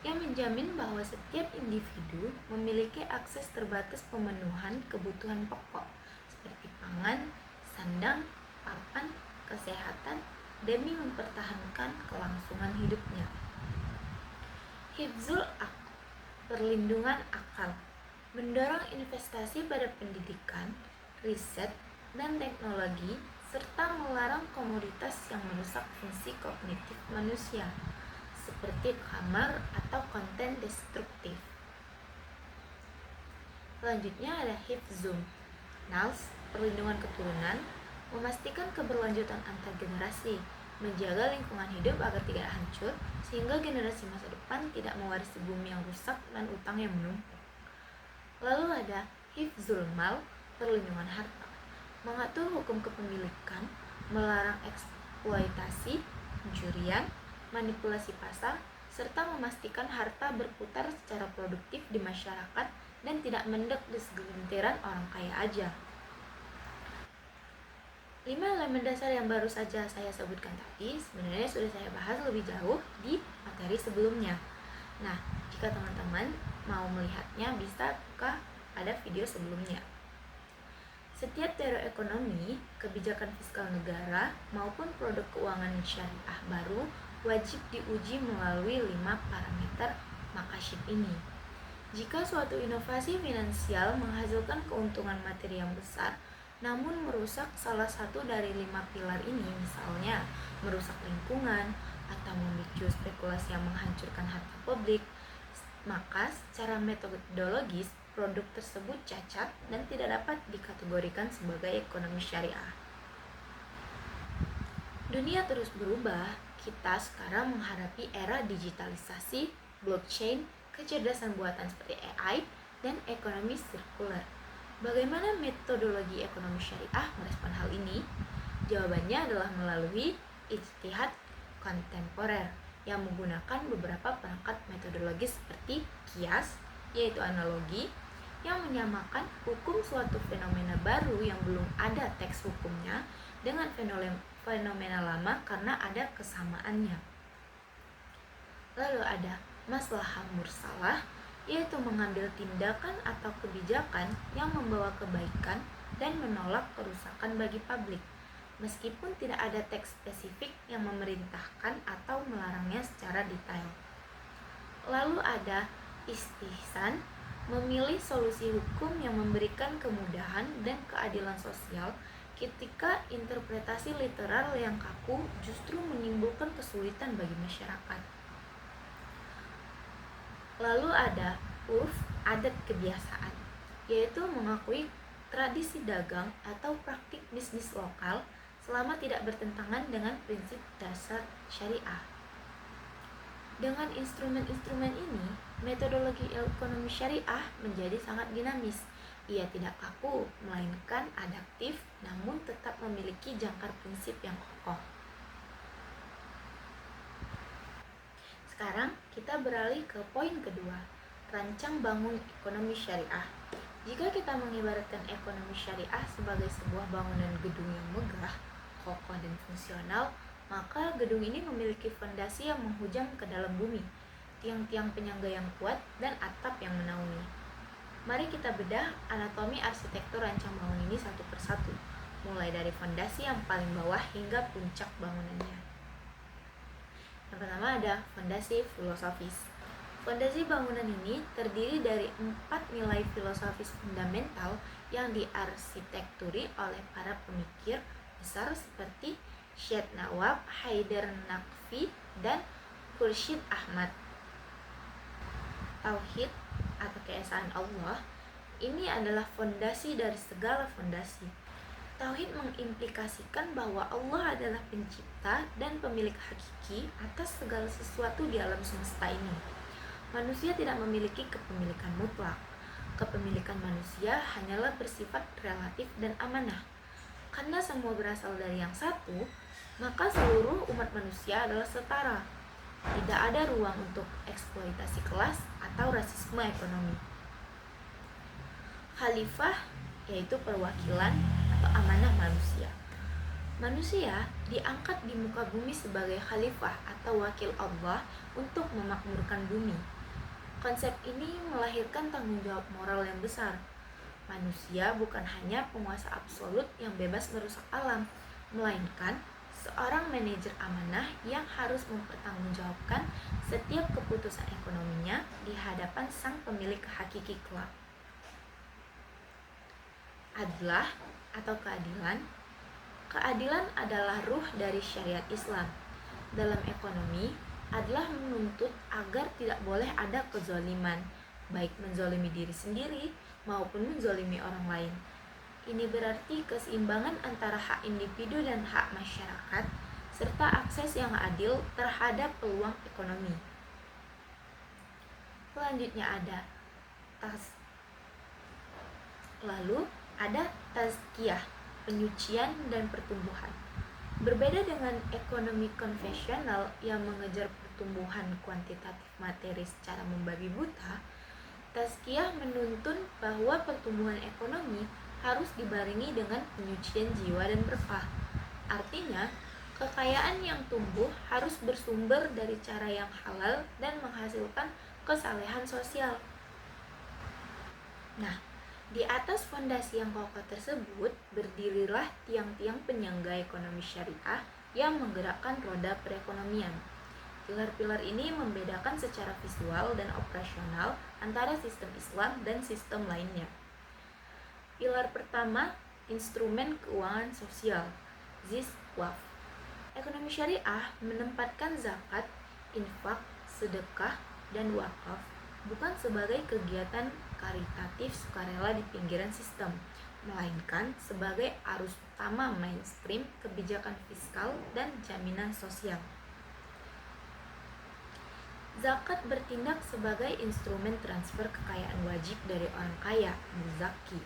yang menjamin bahwa setiap individu memiliki akses terbatas pemenuhan kebutuhan pokok seperti pangan, sandang, papan, kesehatan demi mempertahankan kelangsungan hidupnya. Hifzul aql, perlindungan akal, mendorong investasi pada pendidikan, riset, dan teknologi, serta melarang komoditas yang merusak fungsi kognitif manusia, seperti khamar atau konten destruktif. Selanjutnya ada hifzum nals, perlindungan keturunan, memastikan keberlanjutan antar generasi, menjaga lingkungan hidup agar tidak hancur, sehingga generasi masa depan tidak mewarisi bumi yang rusak dan utang yang menumpuk. Lalu ada hifzul mal, perlindungan harta, mengatur hukum kepemilikan, melarang eksploitasi, pencurian, manipulasi pasar, serta memastikan harta berputar secara produktif di masyarakat dan tidak mendek di segelintiran orang kaya aja. 5 elemen dasar yang baru saja saya sebutkan tadi sebenarnya sudah saya bahas lebih jauh di materi sebelumnya. Nah, jika teman-teman mau melihatnya bisa buka pada video sebelumnya. Setiap teori ekonomi, kebijakan fiskal negara, maupun produk keuangan syariah baru wajib diuji melalui 5 parameter makasif ini. Jika suatu inovasi finansial menghasilkan keuntungan materi yang besar, namun merusak salah satu dari 5 pilar ini, misalnya merusak lingkungan atau memicu spekulasi yang menghancurkan harta publik, maka secara metodologis produk tersebut cacat dan tidak dapat dikategorikan sebagai ekonomi syariah. Dunia terus berubah, kita sekarang menghadapi era digitalisasi, blockchain, kecerdasan buatan seperti AI, dan ekonomi sirkuler. Bagaimana metodologi ekonomi syariah merespon hal ini? Jawabannya adalah melalui ijtihad kontemporer yang menggunakan beberapa perangkat metodologis seperti kias, yaitu analogi, yang menyamakan hukum suatu fenomena baru yang belum ada teks hukumnya dengan fenomena lama karena ada kesamaannya. Lalu ada maslahah mursalah, yaitu mengambil tindakan atau kebijakan yang membawa kebaikan dan menolak kerusakan bagi publik, meskipun tidak ada teks spesifik yang memerintahkan atau melarangnya secara detail. Lalu ada istihsan, memilih solusi hukum yang memberikan kemudahan dan keadilan sosial ketika interpretasi literal yang kaku justru menimbulkan kesulitan bagi masyarakat. Lalu ada urf, adat kebiasaan, yaitu mengakui tradisi dagang atau praktik bisnis lokal selama tidak bertentangan dengan prinsip dasar syariah. Dengan instrumen-instrumen ini, metodologi ekonomi syariah menjadi sangat dinamis. Ia tidak kaku, melainkan adaptif, namun tetap memiliki jangkar prinsip yang kokoh. Sekarang kita beralih ke poin kedua, rancang bangun ekonomi syariah. Jika kita mengibaratkan ekonomi syariah sebagai sebuah bangunan gedung yang megah, kokoh dan fungsional, maka gedung ini memiliki fondasi yang menghujam ke dalam bumi, tiang-tiang penyangga yang kuat, dan atap yang menaungi. Mari kita bedah anatomi arsitektur rancang bangun ini satu persatu, mulai dari fondasi yang paling bawah hingga puncak bangunannya. Yang pertama ada fondasi filosofis. Fondasi bangunan ini terdiri dari 4 nilai filosofis fundamental yang diarsitekturi oleh para pemikir besar seperti Syed Nawab, Haidar Naqvi, dan Khursyid Ahmad. Tauhid atau keesaan Allah, Ini adalah fondasi dari segala fondasi. Tauhid mengimplikasikan bahwa Allah adalah pencipta dan pemilik hakiki atas segala sesuatu di alam semesta ini. Manusia tidak memiliki kepemilikan mutlak. Kepemilikan manusia hanyalah bersifat relatif dan amanah. Karena semua berasal dari yang satu, maka seluruh umat manusia adalah setara. Tidak ada ruang untuk eksploitasi kelas atau rasisme ekonomi. Khalifah yaitu perwakilan atau amanah manusia. Manusia diangkat di muka bumi sebagai khalifah atau wakil Allah untuk memakmurkan bumi. Konsep ini melahirkan tanggung jawab moral yang besar. Manusia bukan hanya penguasa absolut yang bebas merusak alam, melainkan seorang manajer amanah yang harus mempertanggungjawabkan setiap keputusan ekonominya di hadapan sang pemilik hakiki kelak. Adlah atau keadilan. Keadilan adalah ruh dari syariat Islam. Dalam ekonomi, adlah menuntut agar tidak boleh ada kezaliman, baik menzalimi diri sendiri maupun menzalimi orang lain. Ini berarti keseimbangan antara hak individu dan hak masyarakat, serta akses yang adil terhadap peluang ekonomi. Selanjutnya ada tazkiyah, penyucian dan pertumbuhan. Berbeda dengan ekonomi konvensional yang mengejar pertumbuhan kuantitatif materi secara membabi buta, tazkiyah menuntun bahwa pertumbuhan ekonomi harus dibarengi dengan penyucian jiwa dan berkah. Artinya, kekayaan yang tumbuh harus bersumber dari cara yang halal dan menghasilkan kesalehan sosial. Nah, di atas fondasi yang kokoh tersebut, berdirilah tiang-tiang penyangga ekonomi syariah yang menggerakkan roda perekonomian. Pilar-pilar ini membedakan secara visual dan operasional antara sistem Islam dan sistem lainnya. Pilar pertama, instrumen keuangan sosial, ZIS Waqf. Ekonomi syariah menempatkan zakat, infak, sedekah, dan wakaf bukan sebagai kegiatan karitatif sukarela di pinggiran sistem, melainkan sebagai arus utama mainstream kebijakan fiskal dan jaminan sosial. Zakat bertindak sebagai instrumen transfer kekayaan wajib dari orang kaya, muzaki,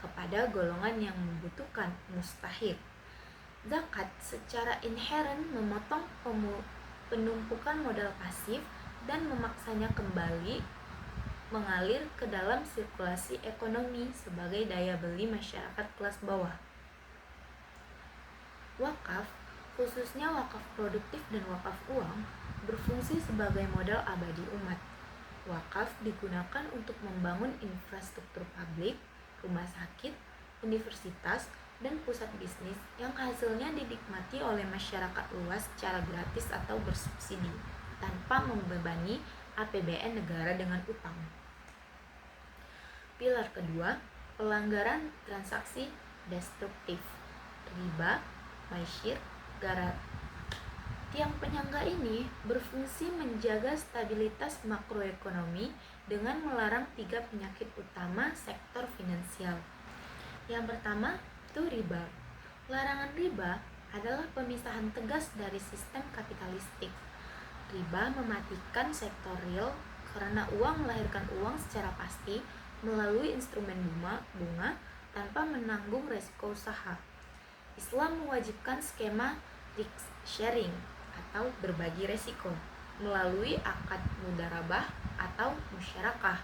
kepada golongan yang membutuhkan, mustahik. Zakat secara inheren memotong penumpukan modal pasif dan memaksanya kembali mengalir ke dalam sirkulasi ekonomi sebagai daya beli masyarakat kelas bawah. Wakaf, khususnya wakaf produktif dan wakaf uang, berfungsi sebagai modal abadi umat. Wakaf digunakan untuk membangun infrastruktur publik, rumah sakit, universitas, dan pusat bisnis yang hasilnya dinikmati oleh masyarakat luas secara gratis atau bersubsidi, tanpa membebani APBN negara dengan utang. Pilar kedua, pelanggaran transaksi destruktif, riba, maisir, garar. Tiang penyangga ini berfungsi menjaga stabilitas makroekonomi dengan melarang 3 penyakit utama sektor finansial. Yang pertama itu riba. Larangan riba adalah pemisahan tegas dari sistem kapitalistik. Riba mematikan sektor real karena uang melahirkan uang secara pasti melalui instrumen bunga tanpa menanggung resiko usaha. Islam mewajibkan skema risk sharing atau berbagi resiko melalui akad mudharabah atau musyarakah.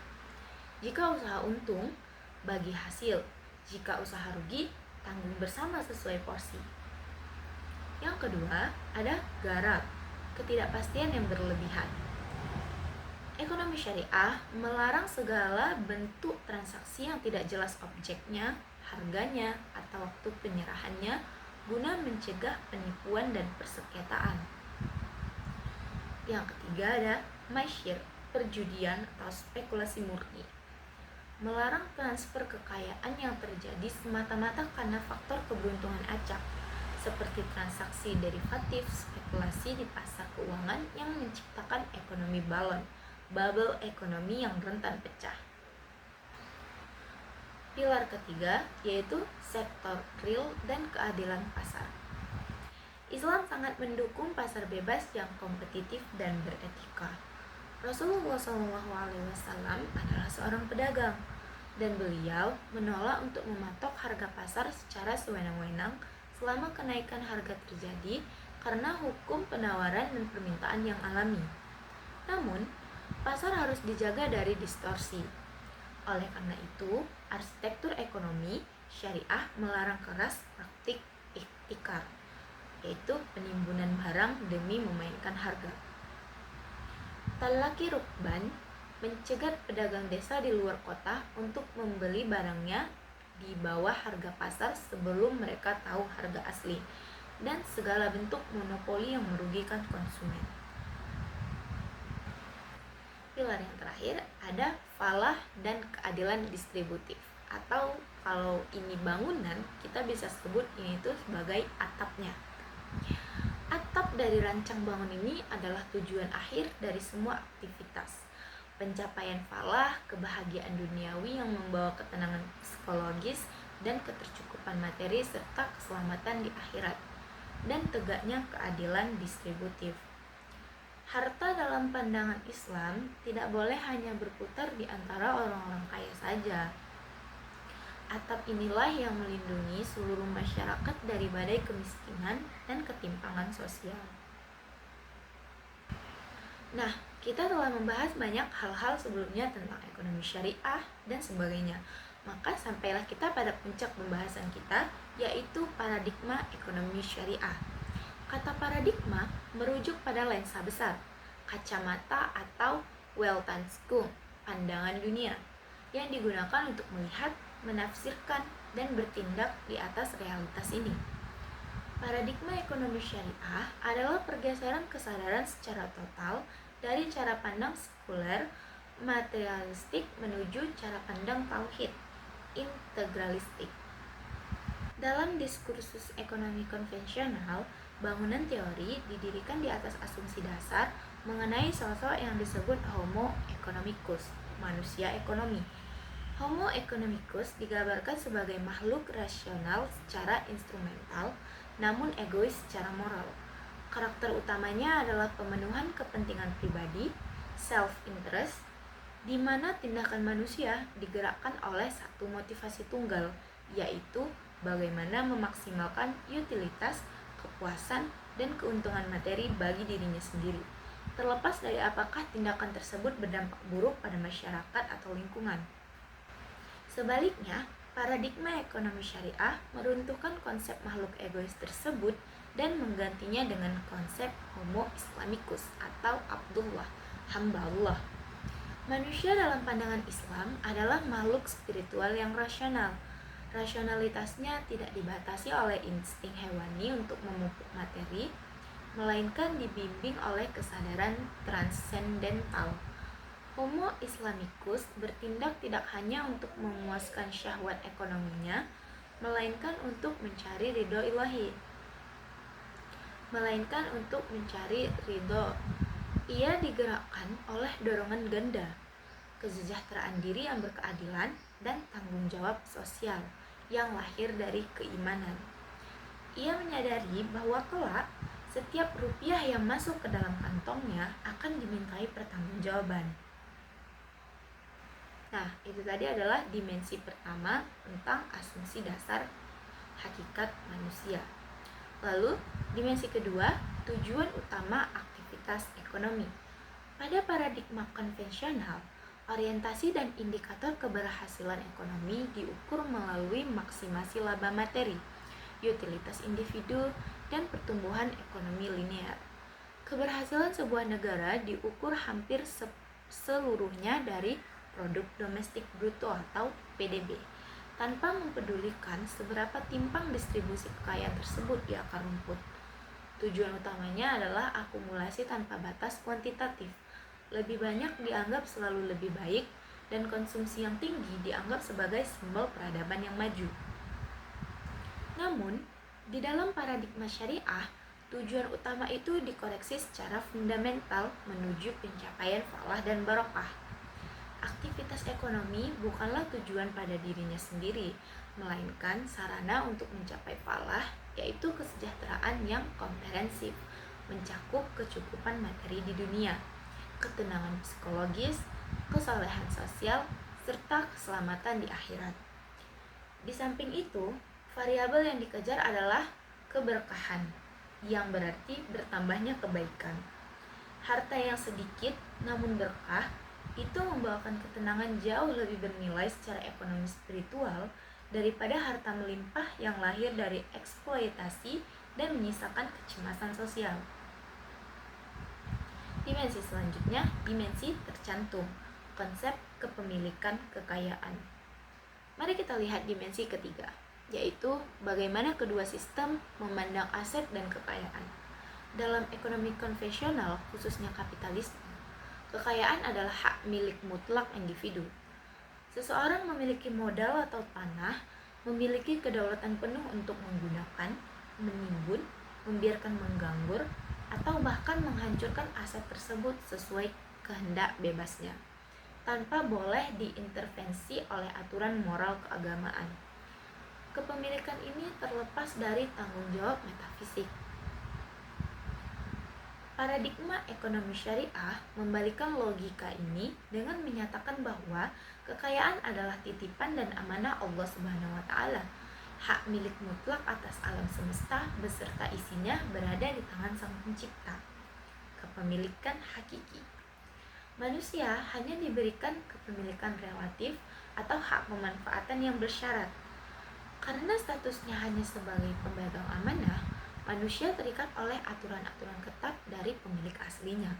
Jika usaha untung, bagi hasil. Jika usaha rugi, tanggung bersama sesuai porsi. Yang kedua, ada garar, ketidakpastian yang berlebihan. Ekonomi syariah melarang segala bentuk transaksi yang tidak jelas objeknya, harganya, atau waktu penyerahannya guna mencegah penipuan dan persengketaan. Yang ketiga ada maisir, perjudian atau spekulasi murni. Melarang transfer kekayaan yang terjadi semata-mata karena faktor keberuntungan acak, seperti transaksi derivatif, spekulasi di pasar keuangan yang menciptakan ekonomi balon, bubble ekonomi yang rentan pecah. Pilar ketiga yaitu sektor real dan keadilan pasar. Islam sangat mendukung pasar bebas yang kompetitif dan beretika. Rasulullah SAW adalah seorang pedagang dan beliau menolak untuk mematok harga pasar secara sewenang-wenang selama kenaikan harga terjadi karena hukum penawaran dan permintaan yang alami. Namun, pasar harus dijaga dari distorsi. Oleh karena itu, arsitektur ekonomi syariah melarang keras praktik ihtikar, yaitu penimbunan barang demi memainkan harga. Talaki rukban mencegat pedagang desa di luar kota untuk membeli barangnya di bawah harga pasar sebelum mereka tahu harga asli, dan segala bentuk monopoli yang merugikan konsumen. Pilar yang terakhir ada falah dan keadilan distributif, atau kalau ini bangunan kita bisa sebut ini itu sebagai atapnya. Atap dari rancang bangun ini adalah tujuan akhir dari semua aktivitas. Pencapaian falah, kebahagiaan duniawi yang membawa ketenangan psikologis dan ketercukupan materi serta keselamatan di akhirat, dan tegaknya keadilan distributif. Harta dalam pandangan Islam tidak boleh hanya berputar di antara orang-orang kaya saja. Atap inilah yang melindungi seluruh masyarakat dari badai kemiskinan dan ketimpangan sosial. Nah, kita telah membahas banyak hal-hal sebelumnya tentang ekonomi syariah dan sebagainya. Maka sampailah kita pada puncak pembahasan kita, yaitu paradigma ekonomi syariah. Kata paradigma merujuk pada lensa besar, kacamata atau Weltanschauung, pandangan dunia, yang digunakan untuk melihat, menafsirkan, dan bertindak di atas realitas ini. Paradigma ekonomi syariah adalah pergeseran kesadaran secara total dari cara pandang sekuler, materialistik menuju cara pandang tauhid, integralistik. Dalam diskursus ekonomi konvensional, bangunan teori didirikan di atas asumsi dasar mengenai sosok yang disebut Homo economicus, manusia ekonomi. Homo economicus digambarkan sebagai makhluk rasional secara instrumental, namun egois secara moral. Karakter utamanya adalah pemenuhan kepentingan pribadi, self-interest, di mana tindakan manusia digerakkan oleh satu motivasi tunggal, yaitu bagaimana memaksimalkan utilitas, kepuasan, dan keuntungan materi bagi dirinya sendiri, terlepas dari apakah tindakan tersebut berdampak buruk pada masyarakat atau lingkungan. Sebaliknya, paradigma ekonomi syariah meruntuhkan konsep makhluk egois tersebut dan menggantinya dengan konsep Homo Islamicus atau Abdullah, hamba Allah. Manusia dalam pandangan Islam adalah makhluk spiritual yang rasional. Rasionalitasnya tidak dibatasi oleh insting hewani untuk memupuk materi, melainkan dibimbing oleh kesadaran transendental. Homo Islamicus bertindak tidak hanya untuk memuaskan syahwat ekonominya, melainkan untuk mencari ridho ilahi. Ia digerakkan oleh dorongan ganda, kesejahteraan diri yang berkeadilan, dan tanggung jawab sosial yang lahir dari keimanan. Ia menyadari bahwa kelak setiap rupiah yang masuk ke dalam kantongnya akan dimintai pertanggungjawaban. Nah, itu tadi adalah dimensi pertama tentang asumsi dasar hakikat manusia. Lalu, dimensi kedua, tujuan utama aktivitas ekonomi. Pada paradigma konvensional, orientasi dan indikator keberhasilan ekonomi diukur melalui maksimasi laba materi, utilitas individu, dan pertumbuhan ekonomi linear. Keberhasilan sebuah negara diukur hampir seluruhnya dari produk domestik bruto atau PDB, tanpa mempedulikan seberapa timpang distribusi kekayaan tersebut di akar rumput. Tujuan utamanya adalah akumulasi tanpa batas kuantitatif. Lebih banyak dianggap selalu lebih baik, dan konsumsi yang tinggi dianggap sebagai simbol peradaban yang maju. Namun, di dalam paradigma syariah, tujuan utama itu dikoreksi secara fundamental menuju pencapaian falah dan barokah. Aktivitas ekonomi bukanlah tujuan pada dirinya sendiri, melainkan sarana untuk mencapai falah, yaitu kesejahteraan yang komprehensif, mencakup kecukupan materi di dunia, ketenangan psikologis, kesolehan sosial, serta keselamatan di akhirat. Di samping itu, variabel yang dikejar adalah keberkahan, yang berarti bertambahnya kebaikan. Harta yang sedikit namun berkah itu membawakan ketenangan jauh lebih bernilai secara ekonomi spiritual daripada harta melimpah yang lahir dari eksploitasi dan menyisakan kecemasan sosial. Dimensi selanjutnya, dimensi tercantum, konsep kepemilikan kekayaan. Mari kita lihat dimensi ketiga, yaitu bagaimana kedua sistem memandang aset dan kekayaan. Dalam ekonomi konvensional, khususnya kapitalisme, kekayaan adalah hak milik mutlak individu. Seseorang memiliki modal atau tanah, memiliki kedaulatan penuh untuk menggunakan, menimbun, membiarkan mengganggur, atau bahkan menghancurkan aset tersebut sesuai kehendak bebasnya, tanpa boleh diintervensi oleh aturan moral keagamaan. Kepemilikan ini terlepas dari tanggung jawab metafisik. Paradigma ekonomi syariah membalikkan logika ini dengan menyatakan bahwa kekayaan adalah titipan dan amanah Allah Subhanahu wa taala. Hak milik mutlak atas alam semesta beserta isinya berada di tangan Sang Pencipta. Kepemilikan hakiki. Manusia hanya diberikan kepemilikan relatif atau hak pemanfaatan yang bersyarat. Karena statusnya hanya sebagai pemegang amanah, manusia terikat oleh aturan-aturan ketat dari pemilik aslinya.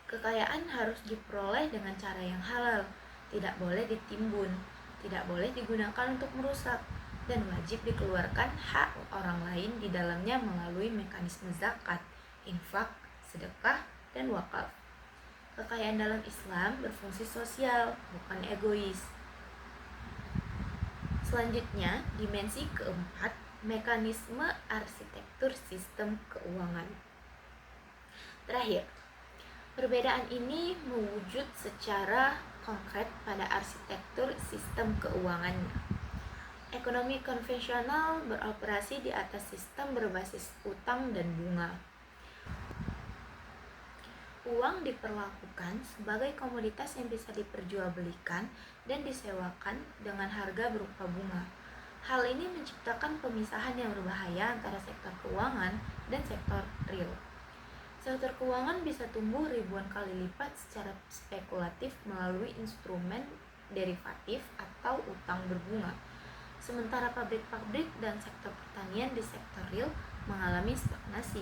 Kekayaan harus diperoleh dengan cara yang halal, tidak boleh ditimbun, tidak boleh digunakan untuk merusak, dan wajib dikeluarkan hak orang lain di dalamnya melalui mekanisme zakat, infak, sedekah, dan wakaf. Kekayaan dalam Islam berfungsi sosial, bukan egois. Selanjutnya, dimensi keempat, mekanisme arsitektur sistem keuangan. Terakhir, perbedaan ini mewujud secara konkret pada arsitektur sistem keuangannya. Ekonomi konvensional beroperasi di atas sistem berbasis utang dan bunga. Uang diperlakukan sebagai komoditas yang bisa diperjualbelikan dan disewakan dengan harga berupa bunga. Hal ini menciptakan pemisahan yang berbahaya antara sektor keuangan dan sektor real. Sektor keuangan bisa tumbuh ribuan kali lipat secara spekulatif melalui instrumen derivatif atau utang berbunga. Sementara pabrik-pabrik dan sektor pertanian di sektor real mengalami stagnasi.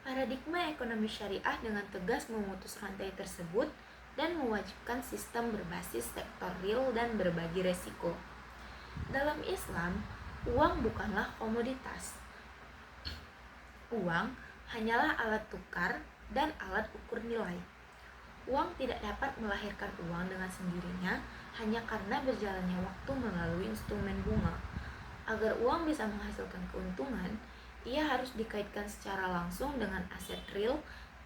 Paradigma ekonomi syariah dengan tegas memutus rantai tersebut dan mewajibkan sistem berbasis sektor real dan berbagi resiko. Dalam Islam, uang bukanlah komoditas. Uang hanyalah alat tukar dan alat ukur nilai. Uang tidak dapat melahirkan uang dengan sendirinya hanya karena berjalannya waktu melalui instrumen bunga. Agar uang bisa menghasilkan keuntungan, ia harus dikaitkan secara langsung dengan aset real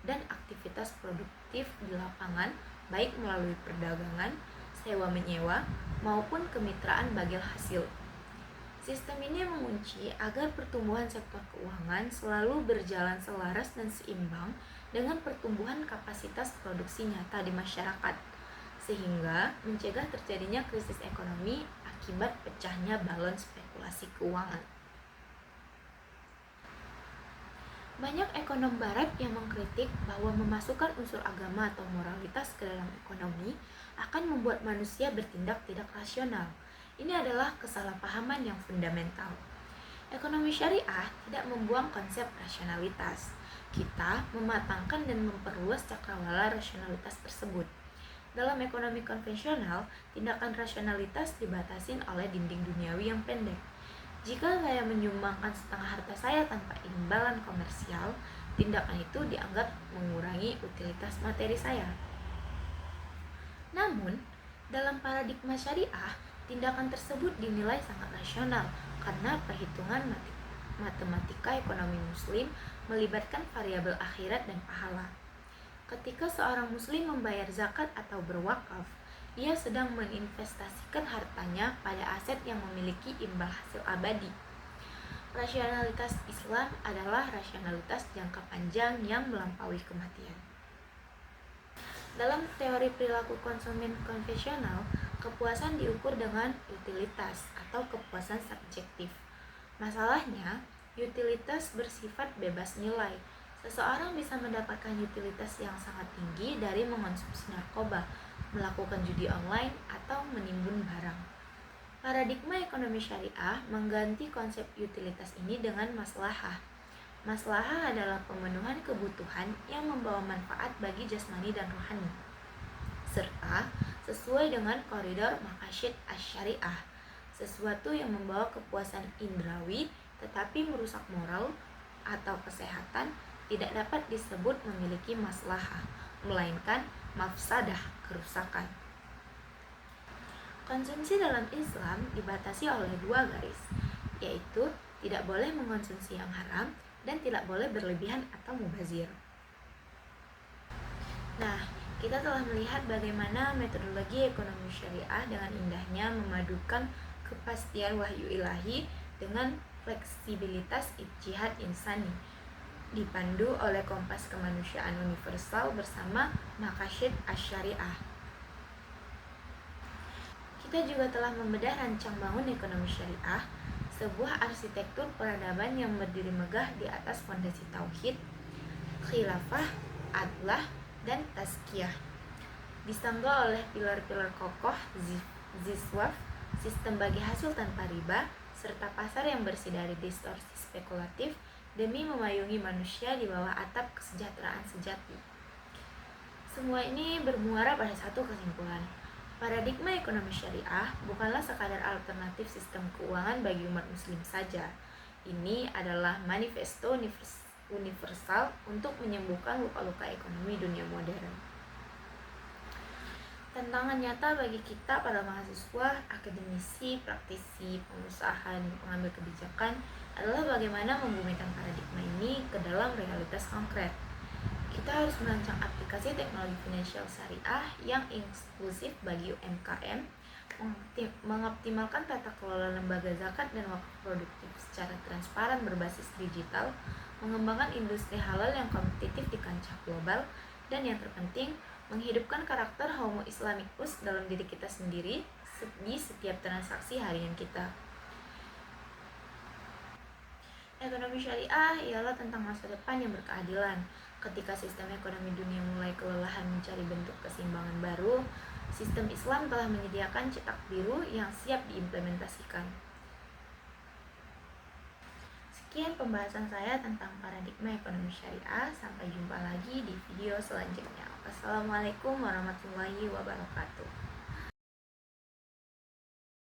dan aktivitas produktif di lapangan, baik melalui perdagangan, sewa-menyewa, maupun kemitraan bagil hasil. Sistem ini mengunci agar pertumbuhan sektor keuangan selalu berjalan selaras dan seimbang dengan pertumbuhan kapasitas produksi nyata di masyarakat, sehingga mencegah terjadinya krisis ekonomi akibat pecahnya balon spekulasi keuangan. Banyak ekonom barat yang mengkritik bahwa memasukkan unsur agama atau moralitas ke dalam ekonomi akan membuat manusia bertindak tidak rasional. Ini adalah kesalahpahaman yang fundamental. Ekonomi syariah tidak membuang konsep rasionalitas. Kita mematangkan dan memperluas cakrawala rasionalitas tersebut. Dalam ekonomi konvensional, tindakan rasionalitas dibatasin oleh dinding duniawi yang pendek. Jika saya menyumbangkan setengah harta saya tanpa imbalan komersial, tindakan itu dianggap mengurangi utilitas materi saya. Namun, dalam paradigma syariah, tindakan tersebut dinilai sangat rasional karena perhitungan matematika ekonomi muslim melibatkan variabel akhirat dan pahala. Ketika seorang muslim membayar zakat atau berwakaf, ia sedang menginvestasikan hartanya pada aset yang memiliki imbal hasil abadi. Rasionalitas Islam adalah rasionalitas jangka panjang yang melampaui kematian. Dalam teori perilaku konsumen konvensional, kepuasan diukur dengan utilitas atau kepuasan subjektif. Masalahnya, utilitas bersifat bebas nilai. Seseorang bisa mendapatkan utilitas yang sangat tinggi dari mengonsumsi narkoba, melakukan judi online, atau menimbun barang. Paradigma ekonomi syariah mengganti konsep utilitas ini dengan maslahah. Maslahah adalah pemenuhan kebutuhan yang membawa manfaat bagi jasmani dan rohani, serta sesuai dengan koridor maqasid asy-syariah. Sesuatu yang membawa kepuasan indrawi tetapi merusak moral atau kesehatan tidak dapat disebut memiliki maslahah, melainkan mafsadah, kerusakan. Konsumsi dalam Islam dibatasi oleh dua garis, yaitu tidak boleh mengonsumsi yang haram dan tidak boleh berlebihan atau mubazir. Nah, kita telah melihat bagaimana metodologi ekonomi syariah dengan indahnya memadukan kepastian wahyu ilahi dengan fleksibilitas ijtihad insani, dipandu oleh kompas kemanusiaan universal bersama maqasid asy-syariah. Kita juga telah membedah rancang bangun ekonomi syariah, sebuah arsitektur peradaban yang berdiri megah di atas fondasi tauhid, khilafah, adlah, dan tazkiyah. Disangga oleh pilar-pilar kokoh, ziswaf, sistem bagi hasil tanpa riba, serta pasar yang bersih dari distorsi spekulatif demi memayungi manusia di bawah atap kesejahteraan sejati. Semua ini bermuara pada satu kesimpulan. Paradigma ekonomi syariah bukanlah sekadar alternatif sistem keuangan bagi umat muslim saja. Ini adalah manifesto universal untuk menyembuhkan luka-luka ekonomi dunia modern. Tantangan nyata bagi kita para mahasiswa, akademisi, praktisi, pengusaha, dan pengambil kebijakan adalah bagaimana membumikan paradigma ini ke dalam realitas konkret. Kita harus merancang aplikasi teknologi finansial syariah yang inklusif bagi UMKM, mengoptimalkan tata kelola lembaga zakat dan wakaf produktif secara transparan berbasis digital, mengembangkan industri halal yang kompetitif di kancah global, dan yang terpenting, menghidupkan karakter Homo Islamicus dalam diri kita sendiri di setiap transaksi harian kita. Ekonomi syariah ialah tentang masa depan yang berkeadilan. Ketika sistem ekonomi dunia mulai kelelahan mencari bentuk keseimbangan baru, sistem Islam telah menyediakan cetak biru yang siap diimplementasikan. Sekian pembahasan saya tentang paradigma ekonomi syariah. Sampai jumpa lagi di video selanjutnya. Wassalamualaikum warahmatullahi wabarakatuh.